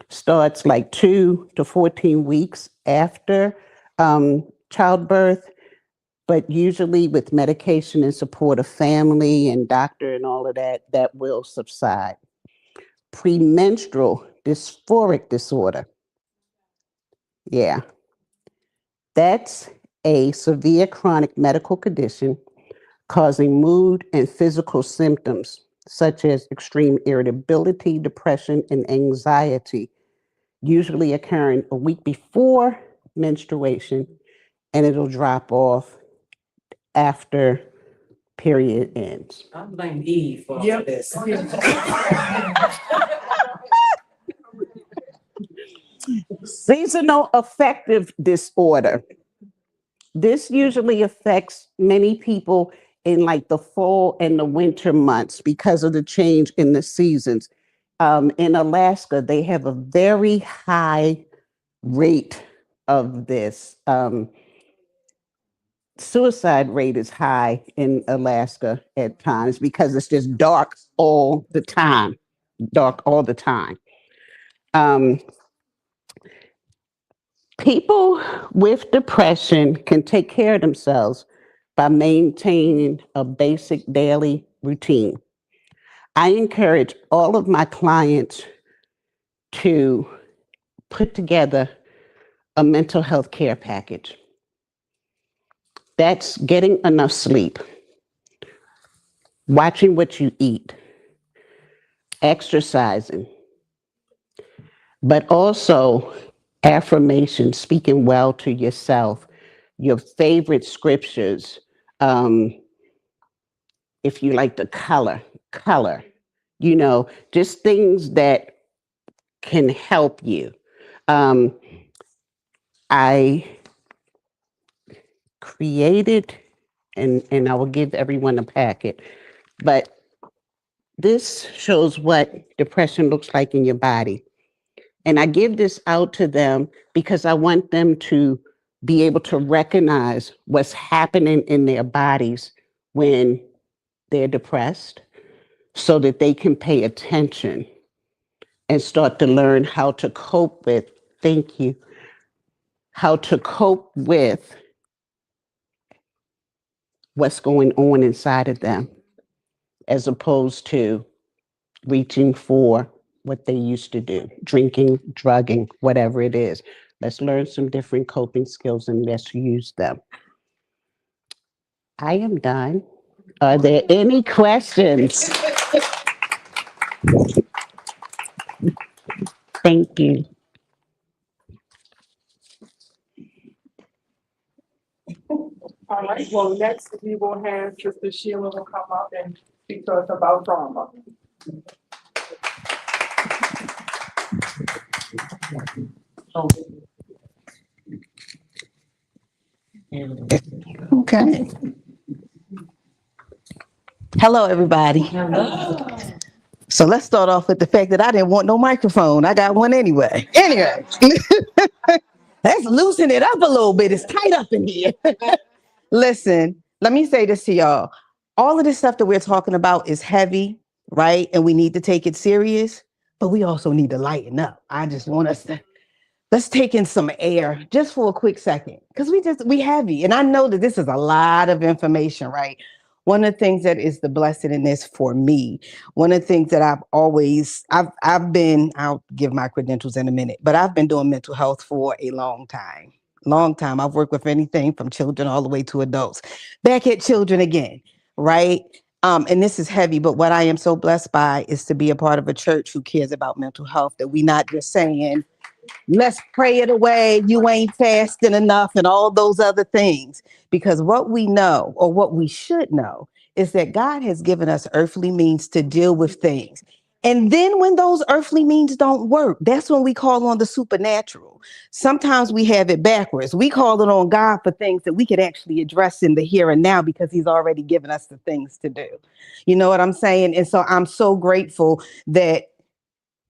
starts like 2 to 14 weeks after childbirth, but usually with medication and support of family and doctor and all of that, that will subside. Premenstrual dysphoric disorder. Yeah. That's a severe chronic medical condition causing mood and physical symptoms such as extreme irritability, depression, and anxiety, usually occurring a week before menstruation, and it'll drop off after period ends. I blame Eve for all of this. Seasonal affective disorder. This usually affects many people in like the fall and the winter months because of the change in the seasons. In Alaska, they have a very high rate of this. Suicide rate is high in Alaska at times because it's just dark all the time. Dark all the time. People with depression can take care of themselves by maintaining a basic daily routine. I encourage all of my clients to put together a mental health care package. That's getting enough sleep, watching what you eat, exercising, but also affirmation, speaking well to yourself, your favorite scriptures. If you like the color, just things that can help you. I created, and I will give everyone a packet, but this shows what depression looks like in your body. And I give this out to them because I want them to be able to recognize what's happening in their bodies when they're depressed so that they can pay attention and start to learn how to cope with, thank you, how to cope with what's going on inside of them, as opposed to reaching for what they used to do, drinking, drugging, whatever it is. Let's learn some different coping skills and let's use them. I am done. Are there any questions? Thank you. All right, well, next we will have Sister Sheila will come up and speak to us about trauma. Okay. Hello, everybody. So let's start off with the fact that I didn't want no microphone. I got one anyway. Anyway, let's loosen it up a little bit. It's tight up in here. Listen, let me say this to y'all. All of this stuff that we're talking about is heavy, right? And we need to take it serious, but we also need to lighten up. I just want us to, let's take in some air just for a quick second, because we heavy. And I know that this is a lot of information, right? One of the things that is the blessing in this for me, one of the things that I've been, I'll give my credentials in a minute, but I've been doing mental health for a long time. I've worked with anything from children all the way to adults. Back at children again, right? And this is heavy, but what I am so blessed by is to be a part of a church who cares about mental health, that we not just saying, let's pray it away, you ain't fasting enough and all those other things. Because what we know, or what we should know, is that God has given us earthly means to deal with things. And then when those earthly means don't work, that's when we call on the supernatural. Sometimes we have it backwards. We call it on God for things that we could actually address in the here and now because he's already given us the things to do. You know what I'm saying? And so I'm so grateful that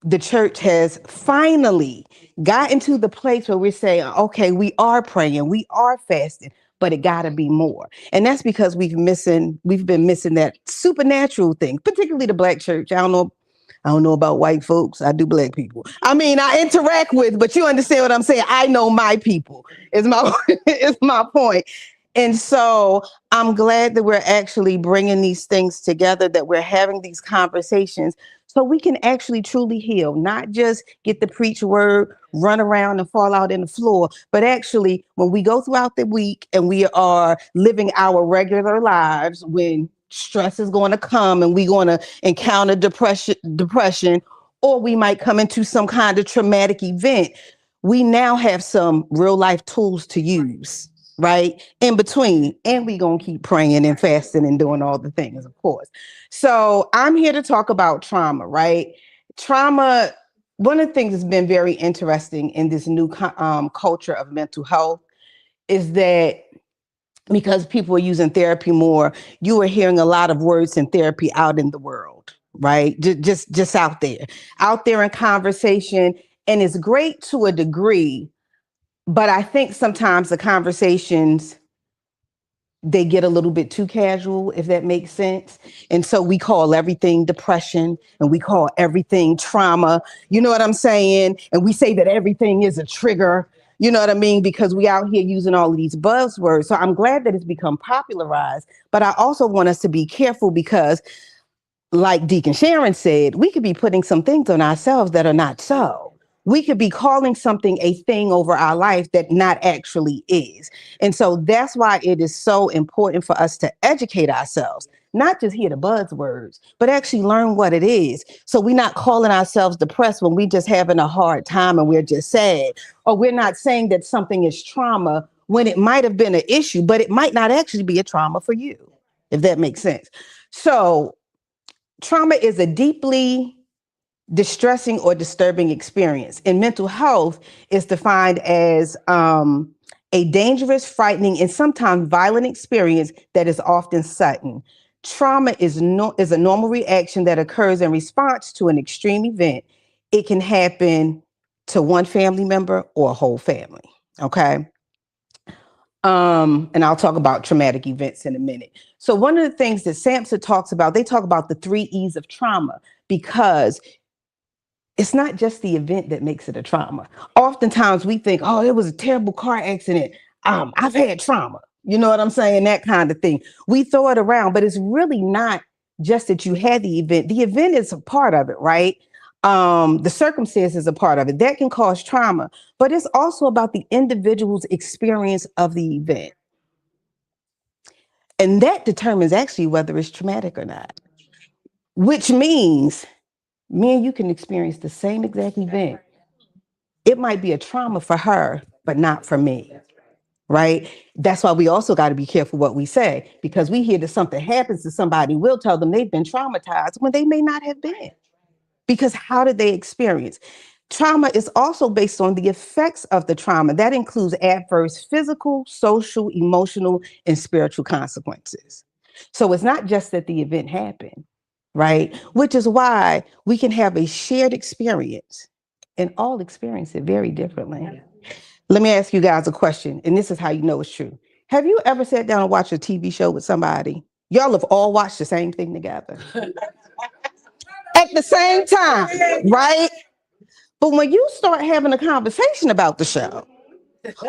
the church has finally gotten to the place where we're saying, okay, we are praying, we are fasting, but it got to be more. And that's because we've been missing that supernatural thing, particularly the Black church. I don't know about white folks. I do Black people. I mean, I interact with, but you understand what I'm saying? I know my people is my point. And so I'm glad that we're actually bringing these things together, that we're having these conversations so we can actually truly heal, not just get the preach word, run around and fall out in the floor, but actually when we go throughout the week and we are living our regular lives, when stress is going to come and we're going to encounter depression, or we might come into some kind of traumatic event, we now have some real life tools to use. Right in between, and we're gonna keep praying and fasting and doing all the things, of course. So I'm here to talk about trauma, right? Trauma, one of the things that's been very interesting in this new culture of mental health is that because people are using therapy more, you are hearing a lot of words in therapy out in the world, right? Just out there in conversation, and it's great to a degree. But I think sometimes the conversations, they get a little bit too casual, if that makes sense. And so we call everything depression and we call everything trauma. You know what I'm saying? And we say that everything is a trigger. You know what I mean? Because we out here using all of these buzzwords. So I'm glad that it's become popularized. But I also want us to be careful because, like Deacon Sharon said, we could be putting some things on ourselves that are not so. We could be calling something a thing over our life that not actually is. And so that's why it is so important for us to educate ourselves, not just hear the buzzwords, but actually learn what it is. So we're not calling ourselves depressed when we just having a hard time and we're just sad, or we're not saying that something is trauma when it might have been an issue, but it might not actually be a trauma for you, if that makes sense. So trauma is a deeply distressing or disturbing experience. In mental health, is defined as a dangerous, frightening, and sometimes violent experience that is often sudden. Trauma is a normal reaction that occurs in response to an extreme event. It can happen to one family member or a whole family. Okay. And I'll talk about traumatic events in a minute. So one of the things that SAMHSA talks about, they talk about the 3 E's of trauma, because it's not just the event that makes it a trauma. Oftentimes we think, oh, it was a terrible car accident. I've had trauma. You know what I'm saying? That kind of thing. We throw it around, but it's really not just that you had the event. The event is a part of it, right? The circumstances is a part of it. That can cause trauma, but it's also about the individual's experience of the event. And that determines actually whether it's traumatic or not, which means me and you can experience the same exact event. It might be a trauma for her, but not for me, right? That's why we also got to be careful what we say, because we hear that something happens to somebody, we'll tell them they've been traumatized when they may not have been. Because how did they experience? Trauma is also based on the effects of the trauma. That includes adverse physical, social, emotional, and spiritual consequences. So it's not just that the event happened, right? Which is why we can have a shared experience and all experience it very differently. Let me ask you guys a question, and this is how you know it's true. Have you ever sat down and watched a TV show with somebody? Y'all have all watched the same thing together at the same time, right? But when you start having a conversation about the show,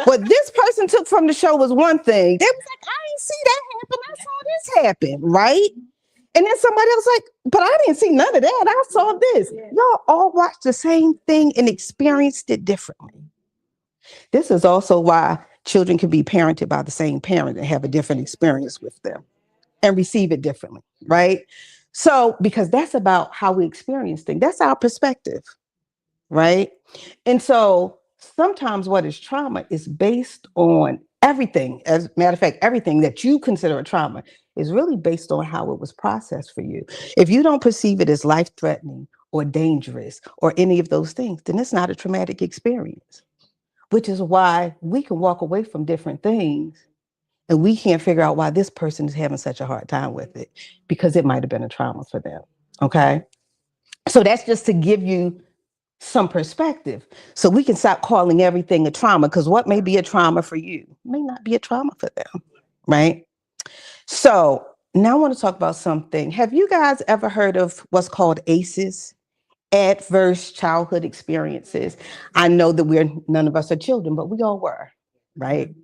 what this person took from the show was one thing. They was like, I didn't see that happen. I saw this happen, right? And then somebody else like, but I didn't see none of that. I saw this. Y'all all watched the same thing and experienced it differently. This is also why children can be parented by the same parent and have a different experience with them and receive it differently, right? So, because that's about how we experience things. That's our perspective, right? And so sometimes what is trauma is based on everything. As a matter of fact, everything that you consider a trauma is really based on how it was processed for you. If you don't perceive it as life-threatening or dangerous or any of those things, then it's not a traumatic experience, which is why we can walk away from different things and we can't figure out why this person is having such a hard time with it, because it might have been a trauma for them, okay? So that's just to give you some perspective. So we can stop calling everything a trauma, because what may be a trauma for you may not be a trauma for them, right? So now I want to talk about something. Have you guys ever heard of what's called ACEs? Adverse childhood experiences. I know that none of us are children, but we all were, right?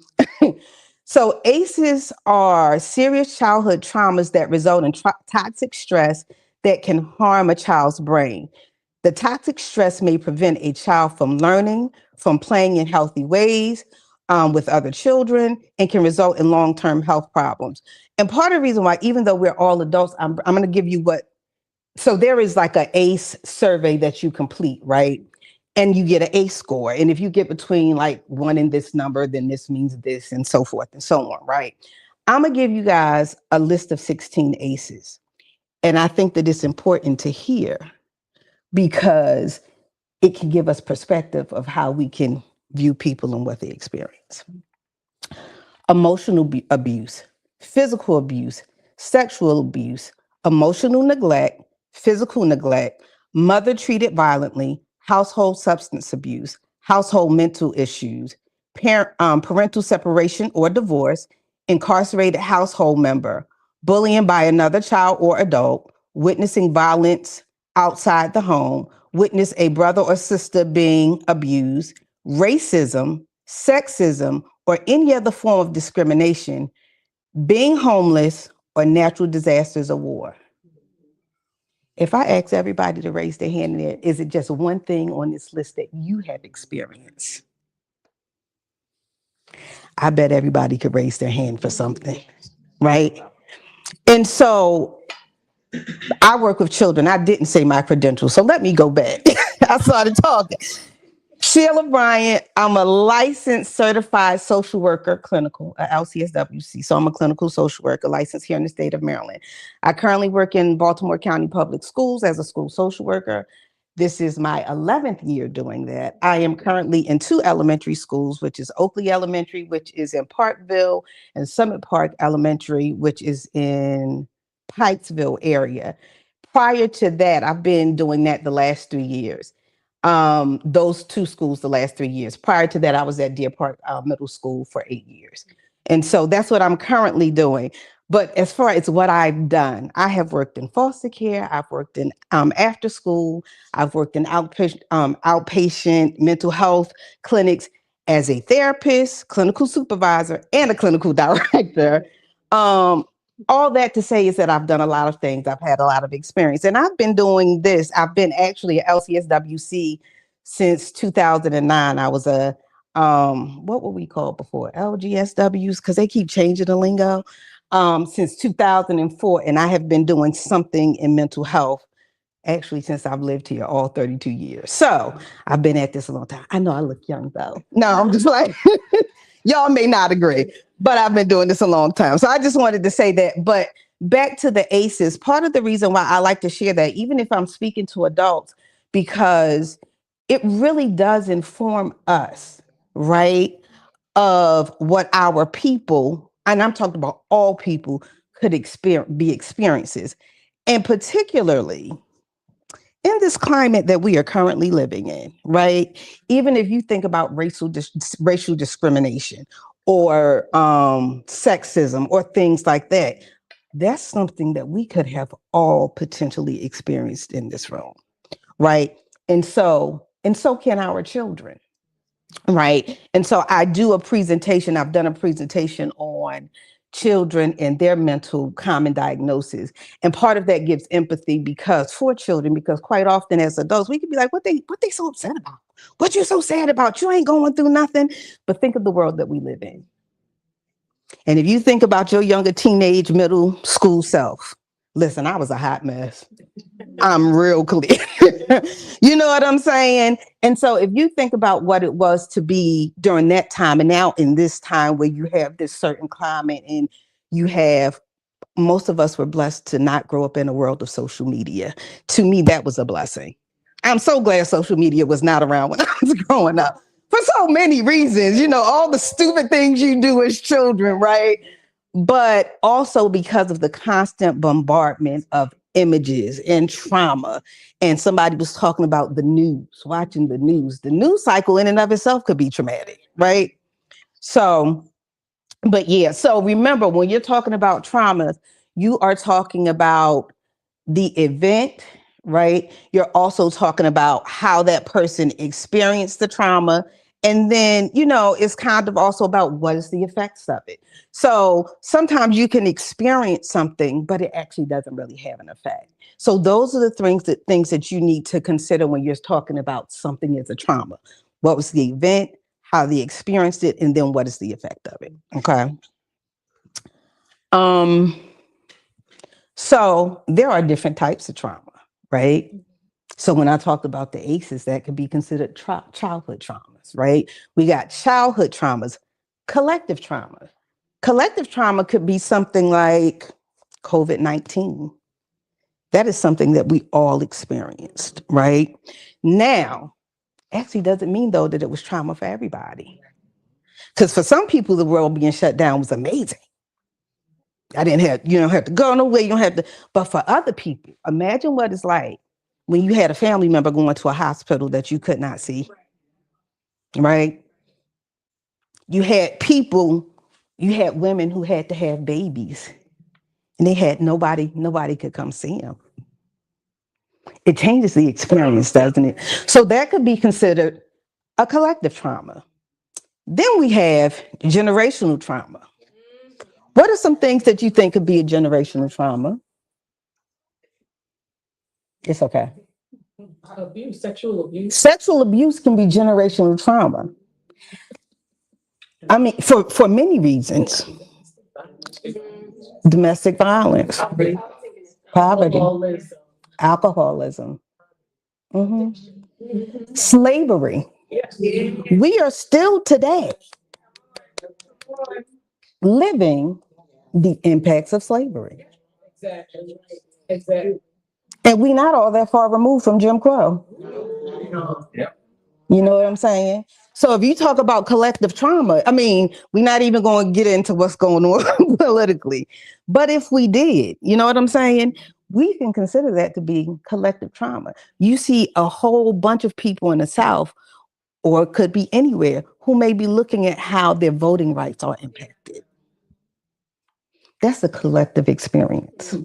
So ACEs are serious childhood traumas that result in toxic stress that can harm a child's brain. The toxic stress may prevent a child from learning, from playing in healthy ways with other children, and can result in long-term health problems. And part of the reason why, even though we're all adults, I'm going to give you so there is like an ACE survey that you complete, right? And you get an ACE score. And if you get between like 1 and this number, then this means this, and so forth and so on, right? I'm going to give you guys a list of 16 ACEs. And I think that it's important to hear, because it can give us perspective of how we can view people and what they experience. Emotional abuse, physical abuse, sexual abuse, emotional neglect, physical neglect, mother treated violently, household substance abuse, household mental issues, parental separation or divorce, incarcerated household member, bullying by another child or adult, witnessing violence outside the home, witness a brother or sister being abused, racism, sexism, or any other form of discrimination, being homeless, or natural disasters or war. If I ask everybody to raise their hand there, is it just one thing on this list that you have experienced? I bet everybody could raise their hand for something, right? And so I work with children. I didn't say my credentials, so let me go back. I started talking. Sheila Bryant. I'm a licensed certified social worker, clinical, LCSWC. So I'm a clinical social worker licensed here in the state of Maryland. I currently work in Baltimore County Public Schools as a school social worker. This is my 11th year doing that. I am currently in 2 elementary schools, which is Oakley Elementary, which is in Parkville, and Summit Park Elementary, which is in Pikesville area. Prior to that, I've been doing that the last 3 years. Those 2 schools the last 3 years. Prior to that, I was at Deer Park Middle School for 8 years. And so that's what I'm currently doing. But as far as what I've done, I have worked in foster care, I've worked in after school, I've worked in outpatient mental health clinics as a therapist, clinical supervisor, and a clinical director. All that to say is that I've done a lot of things. I've had a lot of experience, and I've been doing this. I've been actually at LCSWC since 2009. I was a what were we called before? LGSWs, because they keep changing the lingo. Since 2004, and I have been doing something in mental health actually since I've lived here all 32 years. So I've been at this a long time. I know I look young though. No, I'm just like, y'all may not agree, but I've been doing this a long time. So I just wanted to say that. But back to the ACEs, part of the reason why I like to share that, even if I'm speaking to adults, because it really does inform us, right, of what our people, and I'm talking about all people, could be experiences. And particularly in this climate that we are currently living in, right? Even if you think about racial discrimination or sexism or things like that, that's something that we could have all potentially experienced in this room, right? And so can our children. Right. And so I do a presentation. I've done a presentation on children and their mental common diagnosis. And part of that gives empathy for children, because quite often as adults, we can be like, what they so upset about? What you so sad about? You ain't going through nothing. But think of the world that we live in. And if you think about your younger teenage middle school self, listen, I was a hot mess. I'm real clear. You know what I'm saying? And so if you think about what it was to be during that time and now in this time where you have this certain climate and you have, most of us were blessed to not grow up in a world of social media. To me, that was a blessing. I'm so glad social media was not around when I was growing up for so many reasons, you know, all the stupid things you do as children, right? But also because of the constant bombardment of images and trauma. And somebody was talking about the news, watching the news. The news cycle in and of itself could be traumatic, right? So, but yeah, so remember, when you're talking about trauma, you are talking about the event, right? You're also talking about how that person experienced the trauma. And then, you know, it's kind of also about what is the effects of it. So sometimes you can experience something, but it actually doesn't really have an effect. So those are the things that you need to consider when you're talking about something as a trauma. What was the event, how they experienced it, and then what is the effect of it, okay? So there are different types of trauma, right? So when I talked about the ACEs, that could be considered childhood traumas, right? We got childhood traumas, collective trauma. Collective trauma could be something like COVID-19. That is something that we all experienced, right? Now, actually doesn't mean though that it was trauma for everybody. Because for some people, the world being shut down was amazing. You don't have to go nowhere, you don't have to, but for other people, imagine what it's like when you had a family member going to a hospital that you could not see, right? You had women who had to have babies and they had nobody could come see them. It changes the experience, doesn't it? So that could be considered a collective trauma. Then we have generational trauma. What are some things that you think could be a generational trauma? It's okay. Sexual abuse. Sexual abuse can be generational trauma. I mean, for many reasons. Domestic violence, poverty, alcoholism, slavery. We are still today living the impacts of slavery. Exactly. Exactly. And we not all that far removed from Jim Crow. You know what I'm saying? So if you talk about collective trauma, I mean, we're not even going to get into what's going on politically. But if we did, you know what I'm saying? We can consider that to be collective trauma. You see a whole bunch of people in the South, or it could be anywhere, who may be looking at how their voting rights are impacted. That's a collective experience.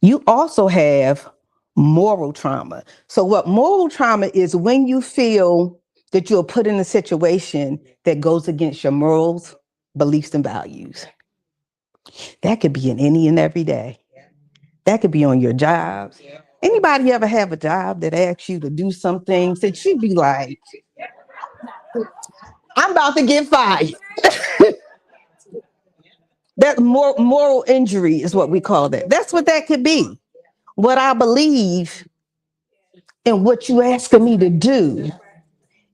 You also have moral trauma. So what moral trauma is, when you feel that you're put in a situation that goes against your morals, beliefs, and values. That could be in any and every day. That could be on your jobs. Anybody ever have a job that asks you to do some things that you'd be like, I'm about to get fired. That moral injury is what we call that. That's what that could be. What I believe and what you asking me to do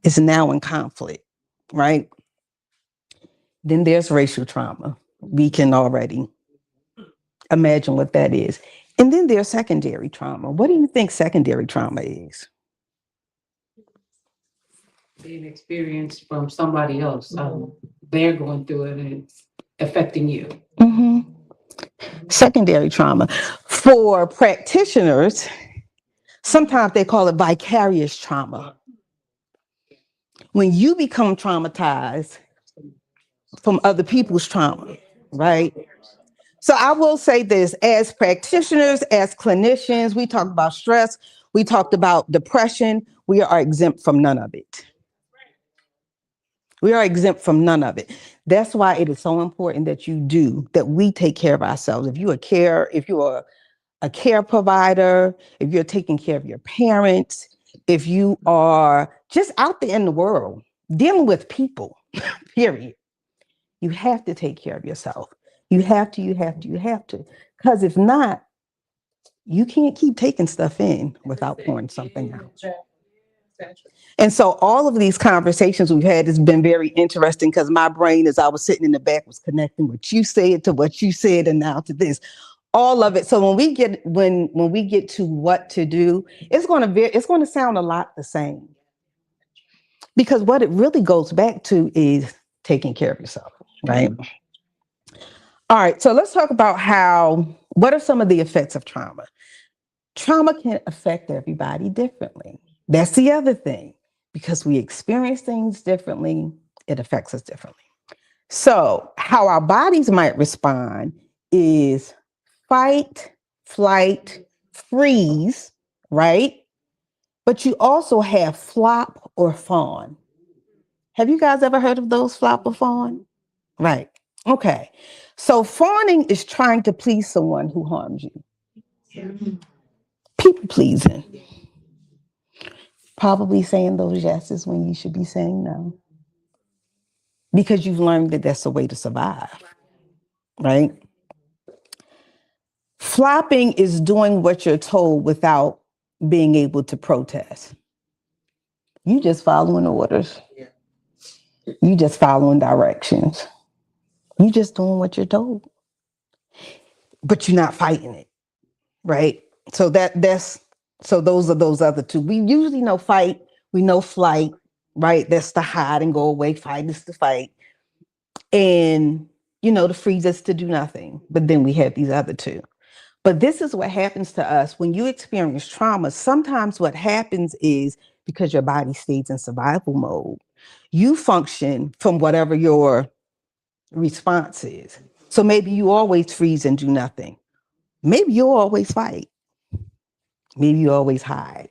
is now in conflict, right? Then there's racial trauma. We can already imagine what that is. And then there's secondary trauma. What do you think secondary trauma is? Being experienced from somebody else. They're going through it and it's affecting you. Mm-hmm. Secondary trauma. For practitioners, sometimes they call it vicarious trauma. When you become traumatized from other people's trauma, right? So I will say this, as practitioners, as clinicians, we talked about stress, we talked about depression, we are exempt from none of it. We are exempt from none of it. That's why it is so important that we take care of ourselves. If you're a care provider, if you're taking care of your parents, if you are just out there in the world dealing with people, period, you have to take care of yourself. You have to. Because if not, you can't keep taking stuff in without pouring something out. And so all of these conversations we've had has been very interesting, because my brain, as I was sitting in the back, was connecting what you said to what you said and now to this. All of it. So when we get to what to do, it's going to sound a lot the same. Because what it really goes back to is taking care of yourself, right? All right, so let's talk about what are some of the effects of trauma? Trauma can affect everybody differently. That's the other thing. Because we experience things differently, it affects us differently. So how our bodies might respond is fight, flight, freeze, right? But you also have flop or fawn. Have you guys ever heard of those, flop or fawn? Right. Okay. So fawning is trying to please someone who harms you. People pleasing. Probably saying those yeses when you should be saying no. Because you've learned that that's a way to survive, right? Flopping is doing what you're told without being able to protest. You just following orders. You just following directions. You just doing what you're told. But you're not fighting it, right? So those are those other two. We usually know fight, we know flight, right? That's the hide and go away. Fight is the fight. And, the freeze is to do nothing. But then we have these other two. But this is what happens to us when you experience trauma. Sometimes what happens is, because your body stays in survival mode, you function from whatever your response is. So maybe you always freeze and do nothing. Maybe you'll always fight. Maybe you always hide.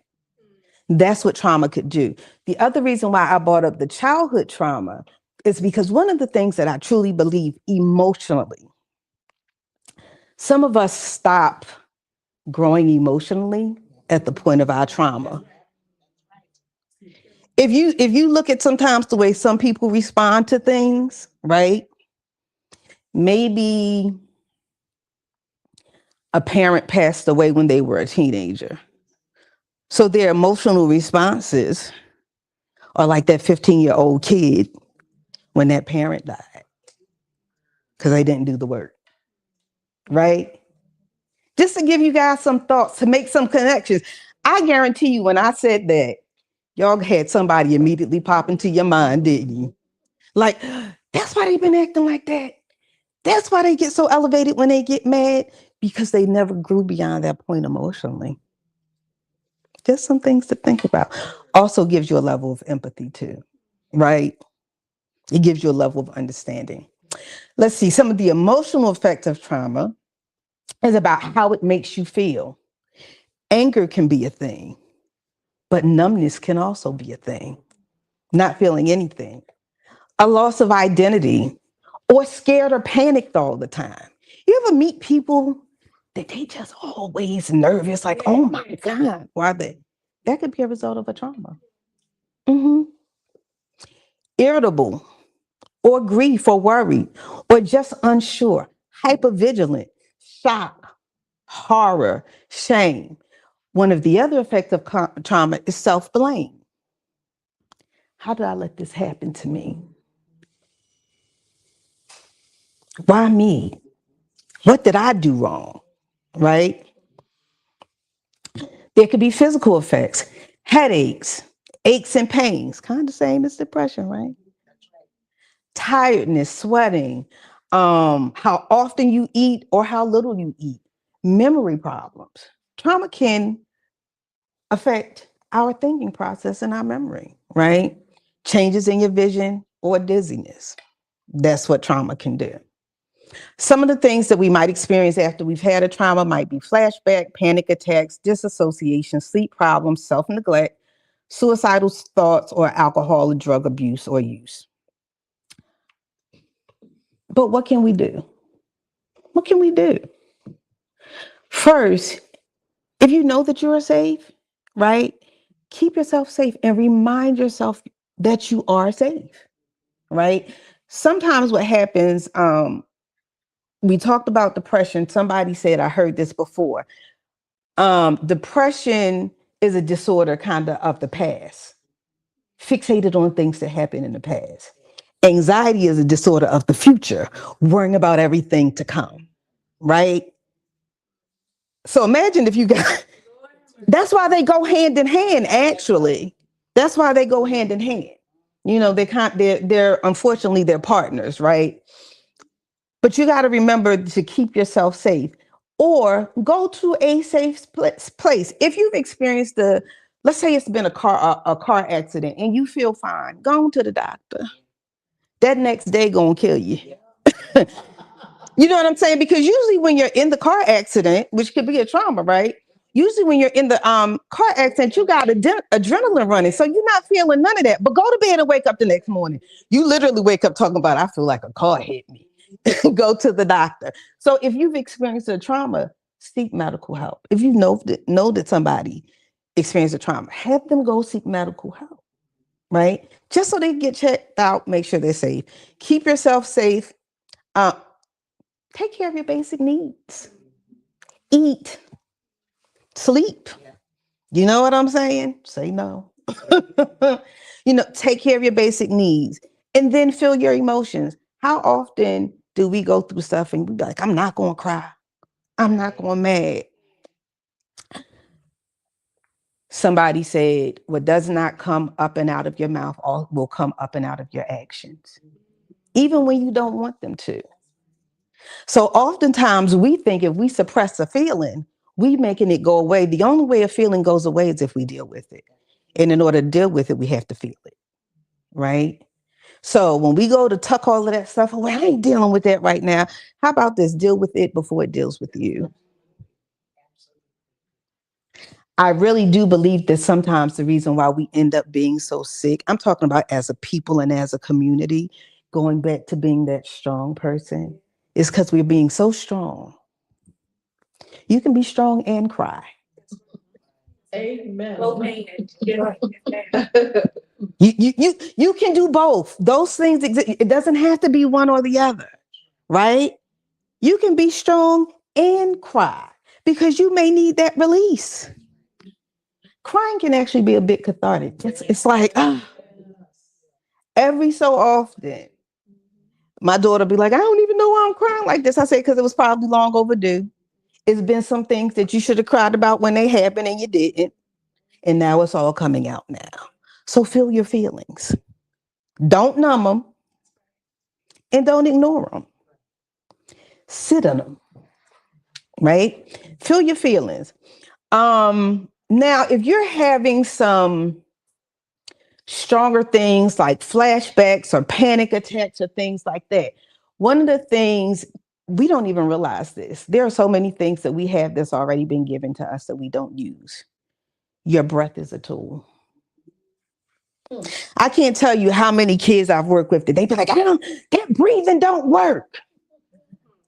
That's what trauma could do. The other reason why I brought up the childhood trauma is because one of the things that I truly believe emotionally, some of us stop growing emotionally at the point of our trauma. If you look at sometimes the way some people respond to things, right? Maybe a parent passed away when they were a teenager. So their emotional responses or like that 15-year-old kid when that parent died because they didn't do the work, right? Just to give you guys some thoughts, to make some connections. I guarantee you when I said that, y'all had somebody immediately pop into your mind, didn't you? Like, that's why they've been acting like that. That's why they get so elevated when they get mad, because they never grew beyond that point emotionally. Just some things to think about. Also gives you a level of empathy too, right? It gives you a level of understanding. Let's see, some of the emotional effects of trauma is about how it makes you feel. Anger can be a thing, but numbness can also be a thing. Not feeling anything. A loss of identity, or scared or panicked all the time. You ever meet people that they just always nervous, like, oh my God, why are they? That could be a result of a trauma. Irritable, or grief, or worried, or just unsure, hypervigilant, shock, horror, shame. One of the other effects of trauma is self-blame. How did I let this happen to me? Why me? What did I do wrong? Right? There could be physical effects, headaches, aches and pains, kind of the same as depression, right? Tiredness, sweating, how often you eat or how little you eat, memory problems. Trauma can affect our thinking process and our memory, right? Changes in your vision or dizziness. That's what trauma can do. Some of the things that we might experience after we've had a trauma might be flashback, panic attacks, disassociation, sleep problems, self-neglect, suicidal thoughts, or alcohol or drug abuse or use. But what can we do? What can we do? First, if you know that you are safe, right? Keep yourself safe and remind yourself that you are safe, right? Sometimes what happens, we talked about depression. Somebody said, I heard this before. Depression is a disorder kind of the past, fixated on things that happened in the past. Anxiety is a disorder of the future, worrying about everything to come, right? So imagine if you got, that's why they go hand in hand, actually. That's why they go hand in hand. You know, they're unfortunately, they're partners, right? But you got to remember to keep yourself safe or go to a safe place. If you've experienced let's say it's been a car accident and you feel fine, go to the doctor. That next day gonna kill you. You know what I'm saying? Because usually when you're in the car accident, which could be a trauma, right? Usually when you're in the car accident, you got adrenaline running. So you're not feeling none of that. But go to bed and wake up the next morning. You literally wake up talking about, I feel like a car hit me. Go to the doctor. So if you've experienced a trauma, seek medical help. If you know that somebody experienced a trauma, have them go seek medical help, right? Just so they get checked out, make sure they're safe. Keep yourself safe. Take care of your basic needs. Eat, sleep. You know what I'm saying? Say no. Take care of your basic needs and then feel your emotions. How often do we go through stuff and we be like, I'm not going to cry. I'm not going mad. Somebody said, what does not come up and out of your mouth will come up and out of your actions, even when you don't want them to. So oftentimes we think if we suppress a feeling, we making it go away. The only way a feeling goes away is if we deal with it. And in order to deal with it, we have to feel it, right? So when we go to tuck all of that stuff away, I ain't dealing with that right now. How about this? Deal with it before it deals with you. I really do believe that sometimes the reason why we end up being so sick, I'm talking about as a people and as a community, going back to being that strong person, is because we're being so strong. You can be strong and cry. Amen. You can do both. Those things exist. It doesn't have to be one or the other, right? You can be strong and cry because you may need that release. Crying can actually be a bit cathartic. It's like, Every so often, my daughter be like, I don't even know why I'm crying like this. I say, because it was probably long overdue. It's been some things that you should have cried about when they happened and you didn't. And now it's all coming out now. So feel your feelings. Don't numb them and don't ignore them. Sit on them, right? Feel your feelings. Now, if you're having some stronger things like flashbacks or panic attacks or things like that, one of the things, we don't even realize this. There are so many things that we have that's already been given to us that we don't use. Your breath is a tool. I can't tell you how many kids I've worked with that they be like, that breathing don't work.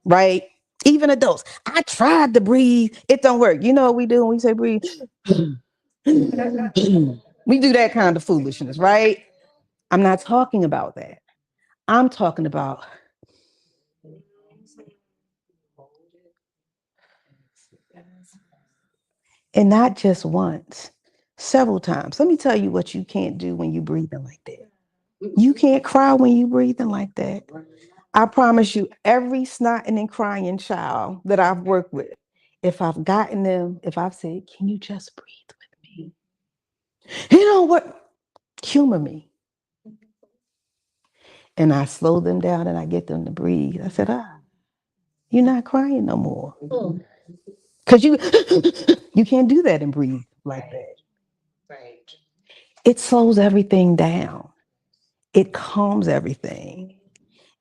Right? Even adults. I tried to breathe. It don't work. You know what we do when we say breathe? We do that kind of foolishness, right? I'm not talking about that. I'm talking about and not just once, several times. Let me tell you what you can't do when you're breathing like that. You can't cry when you're breathing like that. I promise you, every snotting and crying child that I've worked with, if I've gotten them, if I've said, can you just breathe with me? You know what? Humor me. And I slow them down and I get them to breathe. I said, you're not crying no more. Because you can't do that and breathe like that. Right. It slows everything down. It calms everything.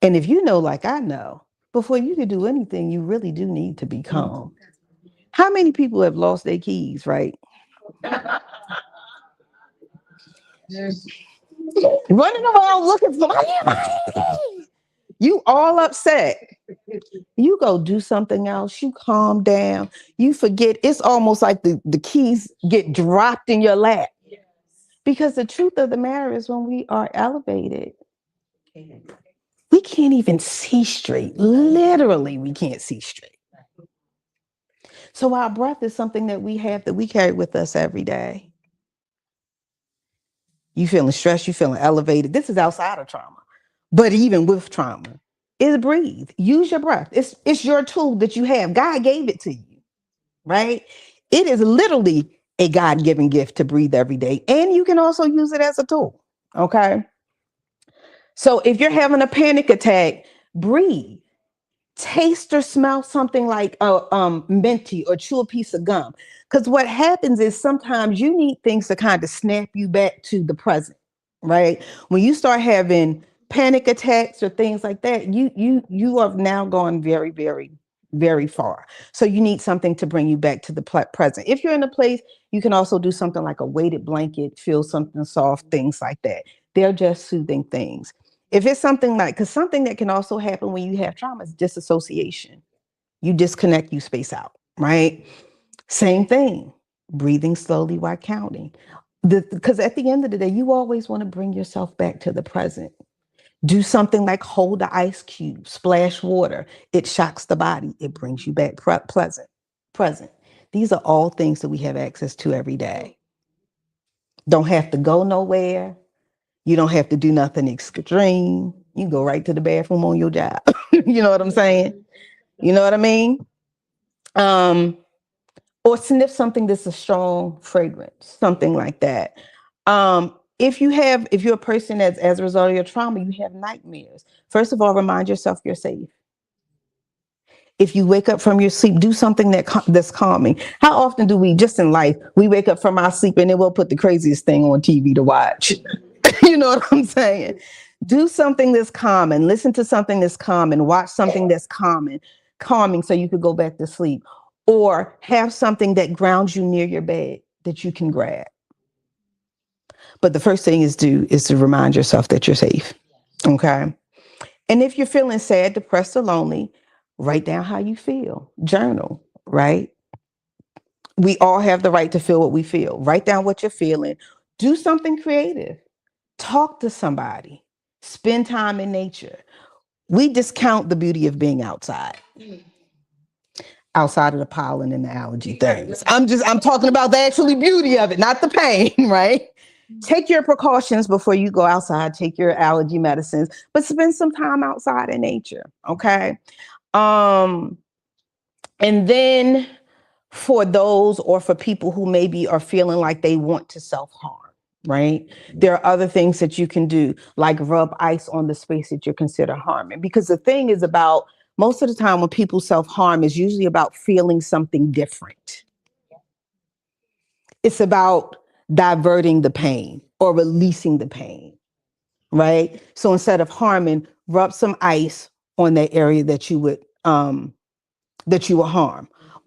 And if you know, like I know, before you can do anything, you really do need to be calm. How many people have lost their keys, right? Running around looking for my keys. You all upset. You go do something else. You calm down. You forget. It's almost like the keys get dropped in your lap. Because the truth of the matter is when we are elevated, we can't even see straight. Literally, we can't see straight. So our breath is something that we have that we carry with us every day. You feeling stressed, you feeling elevated. This is outside of trauma. But even with trauma, is breathe. Use your breath. It's your tool that you have. God gave it to you, right? It is literally a God-given gift to breathe every day. And you can also use it as a tool, okay? So if you're having a panic attack, breathe. Taste or smell something like minty or chew a piece of gum. Because what happens is sometimes you need things to kind of snap you back to the present, right? When you start having panic attacks or things like that, you have now gone very, very, very far. So you need something to bring you back to the present. If you're in a place, you can also do something like a weighted blanket, feel something soft, things like that. They're just soothing things. If it's something like, because something that can also happen when you have trauma is disassociation. You disconnect, you space out, right? Same thing, breathing slowly while counting. Because at the end of the day, you always want to bring yourself back to the present. Do something like hold the ice cube, splash water. It shocks the body. It brings you back present. These are all things that we have access to every day. Don't have to go nowhere. You don't have to do nothing extreme. You go right to the bathroom on your job. You know what I'm saying? You know what I mean? Or sniff something that's a strong fragrance, something like that. If you're a person that's as a result of your trauma, you have nightmares. First of all, remind yourself you're safe. If you wake up from your sleep, do something that's calming. How often do we, just in life, we wake up from our sleep and then we'll put the craziest thing on TV to watch? You know what I'm saying? Do something that's calming. Listen to something that's calming. Watch something that's calming so you could go back to sleep. Or have something that grounds you near your bed that you can grab. But the first thing is to remind yourself that you're safe. Okay. And if you're feeling sad, depressed, or lonely, write down how you feel. Journal, right? We all have the right to feel what we feel. Write down what you're feeling. Do something creative. Talk to somebody. Spend time in nature. We discount the beauty of being outside. Outside of the pollen and the allergy things. I'm talking about the actual beauty of it, not the pain, right? Take your precautions before you go outside. Take your allergy medicines, but spend some time outside in nature. Okay. And then for those or for people who maybe are feeling like they want to self-harm, right? There are other things that you can do, like rub ice on the space that you consider harming. Because the thing is about most of the time when people self-harm is usually about feeling something different. It's about diverting the pain or releasing the pain, right? So instead of harming, rub some ice on that area that you would harm,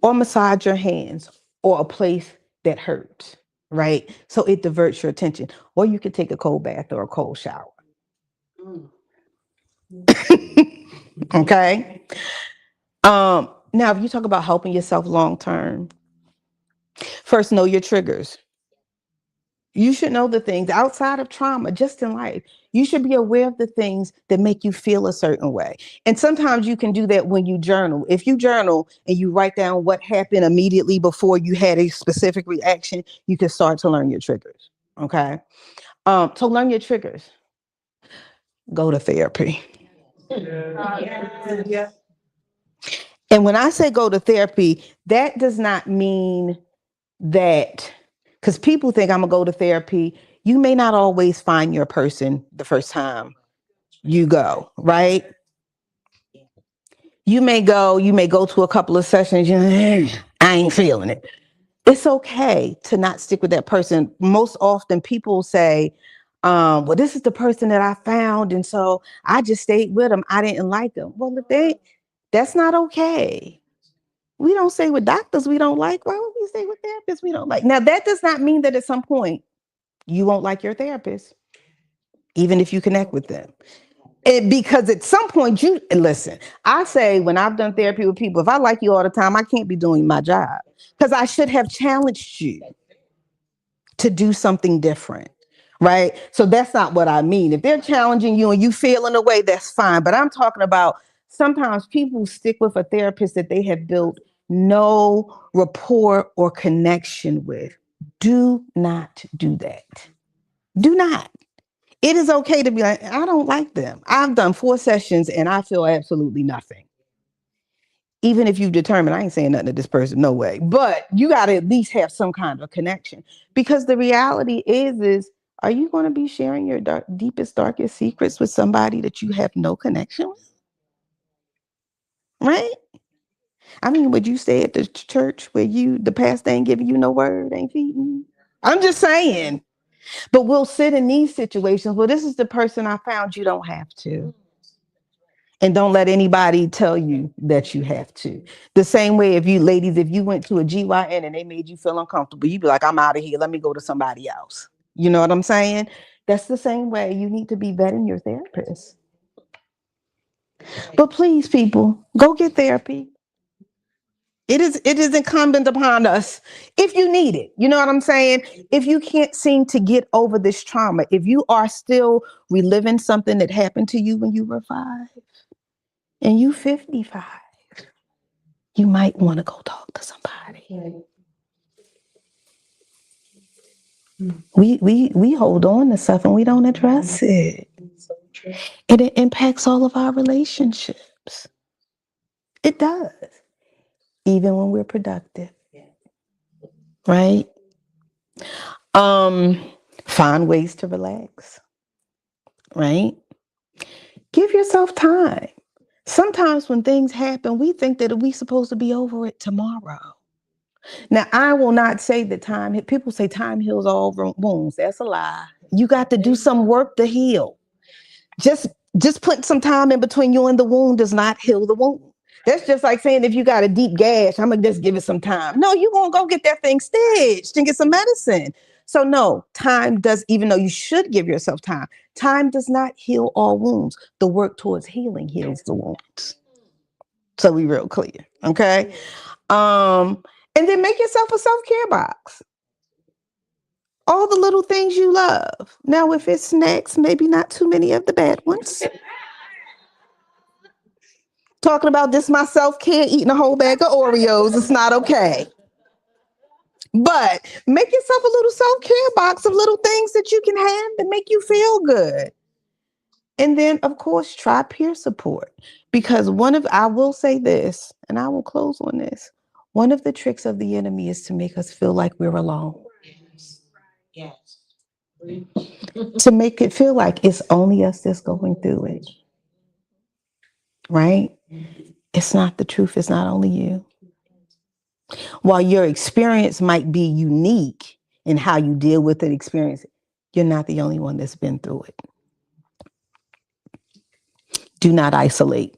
or massage your hands or a place that hurts, right? So it diverts your attention. Or you could take a cold bath or a cold shower. Okay. Now, if you talk about helping yourself long term, first know your triggers. You should know the things outside of trauma, just in life. You should be aware of the things that make you feel a certain way. And sometimes you can do that when you journal. If you journal and you write down what happened immediately before you had a specific reaction, you can start to learn your triggers. Okay. To learn your triggers, go to therapy. And when I say go to therapy, that does not mean that, because people think I'm gonna go to therapy. You may not always find your person the first time you go, right? You may go to a couple of sessions, I ain't feeling it. It's okay to not stick with that person. Most often people say, well, this is the person that I found, and so I just stayed with them. I didn't like them. Well, that's not okay. We don't say with doctors we don't like. Why would we say with therapists we don't like? Now, that does not mean that at some point you won't like your therapist, even if you connect with them. Because at some point listen, I say when I've done therapy with people, if I like you all the time, I can't be doing my job, because I should have challenged you to do something different. Right. So that's not what I mean. If they're challenging you and you feel in a way, that's fine. But I'm talking about sometimes people stick with a therapist that they have built no rapport or connection with. Do not do that. Do not. It is okay to be like, I don't like them. I've done 4 sessions and I feel absolutely nothing. Even if you've determined, I ain't saying nothing to this person, no way. But you got to at least have some kind of connection. Because the reality is are you going to be sharing your deepest, darkest secrets with somebody that you have no connection with? Right? I mean, would you stay at the church where the pastor ain't giving you no word, ain't feeding you? I'm just saying. But we'll sit in these situations. Well, this is the person I found. You don't have to. And don't let anybody tell you that you have to. The same way, if you went to a GYN and they made you feel uncomfortable, you'd be like, I'm out of here. Let me go to somebody else. You know what I'm saying? That's the same way you need to be vetting your therapist. But please, people, go get therapy. It is incumbent upon us if you need it. You know what I'm saying? If you can't seem to get over this trauma, if you are still reliving something that happened to you when you were 5 and you 55, you might want to go talk to somebody. We hold on to stuff and we don't address it. And it impacts all of our relationships. It does. Even when we're productive. Right? Find ways to relax. Right? Give yourself time. Sometimes when things happen, we think that we're supposed to be over it tomorrow. Now, I will not say that people say time heals all wounds. That's a lie. You got to do some work to heal. Just put some time in between you and the wound does not heal the wound. That's just like saying if you got a deep gash, I'm going to just give it some time. No, you're going to go get that thing stitched and get some medicine. So no, time does, even though you should give yourself time does not heal all wounds. The work towards healing heals the wounds. So we real clear, okay? And then make yourself a self-care box. All the little things you love. Now, if it's snacks, maybe not too many of the bad ones. Talking about this, my self-care, eating a whole bag of Oreos, it's not okay. But make yourself a little self-care box of little things that you can have that make you feel good. And then, of course, try peer support. Because I will say this, and I will close on this. One of the tricks of the enemy is to make us feel like we're alone. Yes. To make it feel like it's only us that's going through it. Right? It's not the truth. It's not only you. While your experience might be unique in how you deal with the experience, you're not the only one that's been through it. Do not isolate.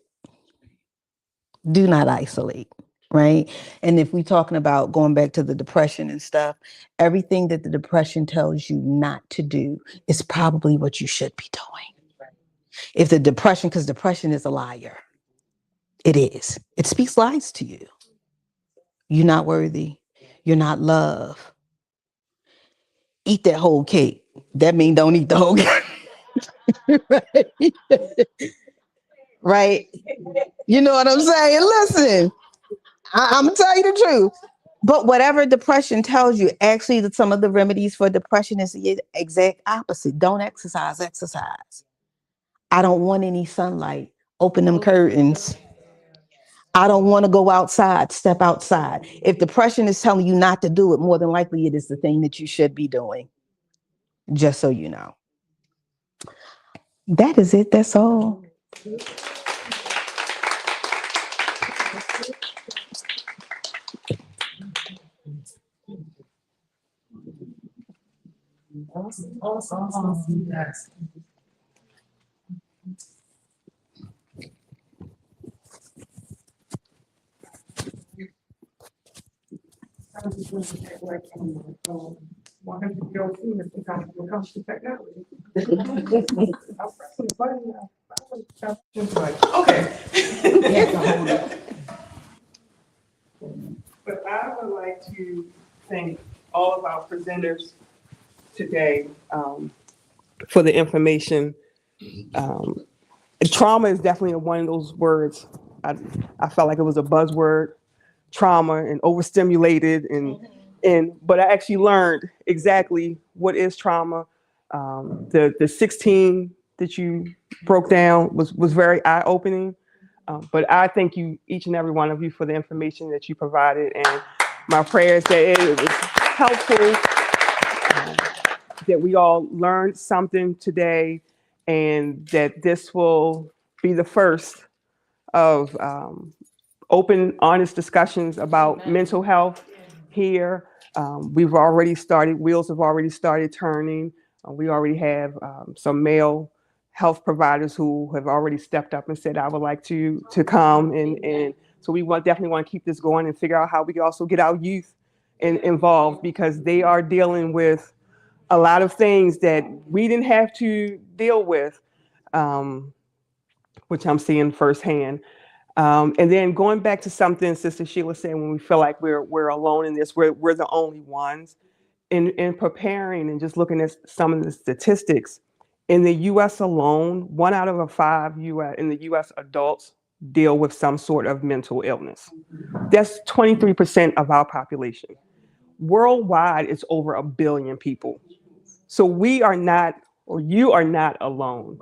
Do not isolate. Right? And if we're talking about going back to the depression and stuff, everything that the depression tells you not to do is probably what you should be doing. If the depression, because depression is a liar. It is. It speaks lies to you. You're not worthy. You're not loved. Eat that whole cake. That means don't eat the whole cake. Right? Right? You know what I'm saying? Listen, I'm going to tell you the truth. But whatever depression tells you, actually, some of the remedies for depression is the exact opposite. Don't exercise, exercise. I don't want any sunlight. Open them curtains. I don't want to go outside. Step outside. If depression is telling you not to do it, more than likely it is the thing that you should be doing. Just so you know. That is it. That's all. Yes. But I would like to thank all of our presenters today for the information. Trauma is definitely one of those words. I felt like it was a buzzword, trauma and overstimulated, but I actually learned exactly what is trauma. The 16 that you broke down was very eye opening. But I thank you, each and every one of you, for the information that you provided, and my prayers that it was helpful, that we all learned something today, and that this will be the first of open, honest discussions about mental health here. We've already started, wheels have already started turning. We already have some male health providers who have already stepped up and said, I would like to come. And so we definitely want to keep this going and figure out how we can also get our youth involved, because they are dealing with a lot of things that we didn't have to deal with, which I'm seeing firsthand. And then going back to something Sister Sheila said, when we feel like we're alone in this, we're the only ones. In preparing and just looking at some of the statistics, in the U.S. alone, 1 out of 5 in the U.S. adults deal with some sort of mental illness. That's 23% of our population. Worldwide, it's over 1 billion people. So we are not, or you are not alone.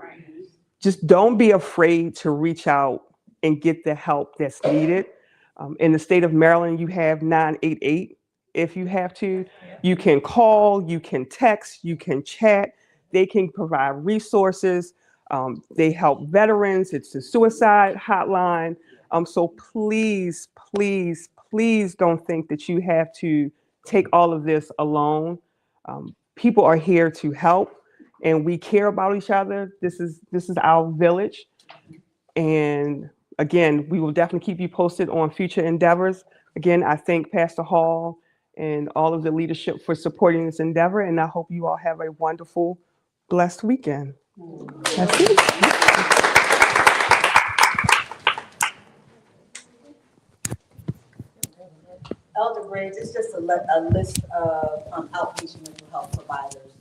Just don't be afraid to reach out and get the help that's needed. In the state of Maryland, you have 988. If you have to, you can call, you can text, you can chat. They can provide resources. They help veterans. It's a suicide hotline. So please, please, please don't think that you have to take all of this alone. People are here to help, and we care about each other. This is our village. And again, we will definitely keep you posted on future endeavors. Again, I thank Pastor Hall and all of the leadership for supporting this endeavor, and I hope you all have a wonderful, blessed weekend. That's it. Elder Briggs, it's just a list of outpatient mental health providers.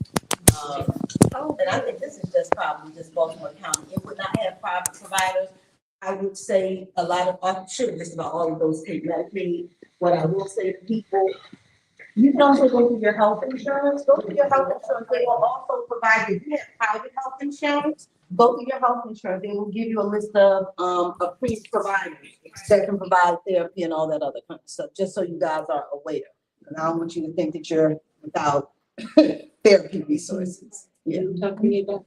And I think this is just probably just Baltimore County. It would not have private providers. I would say a lot of, I'm sure just about all of those take Medicaid. What I will say to people, You can also go through your health insurance, go through your health insurance, they will also provide you, if you have private health insurance, go through your health insurance, they will give you a list of approved providers that can provide therapy and all that other kind of stuff, just so you guys are aware. And I don't want you to think that you're without therapy resources. Yeah. Talk to me about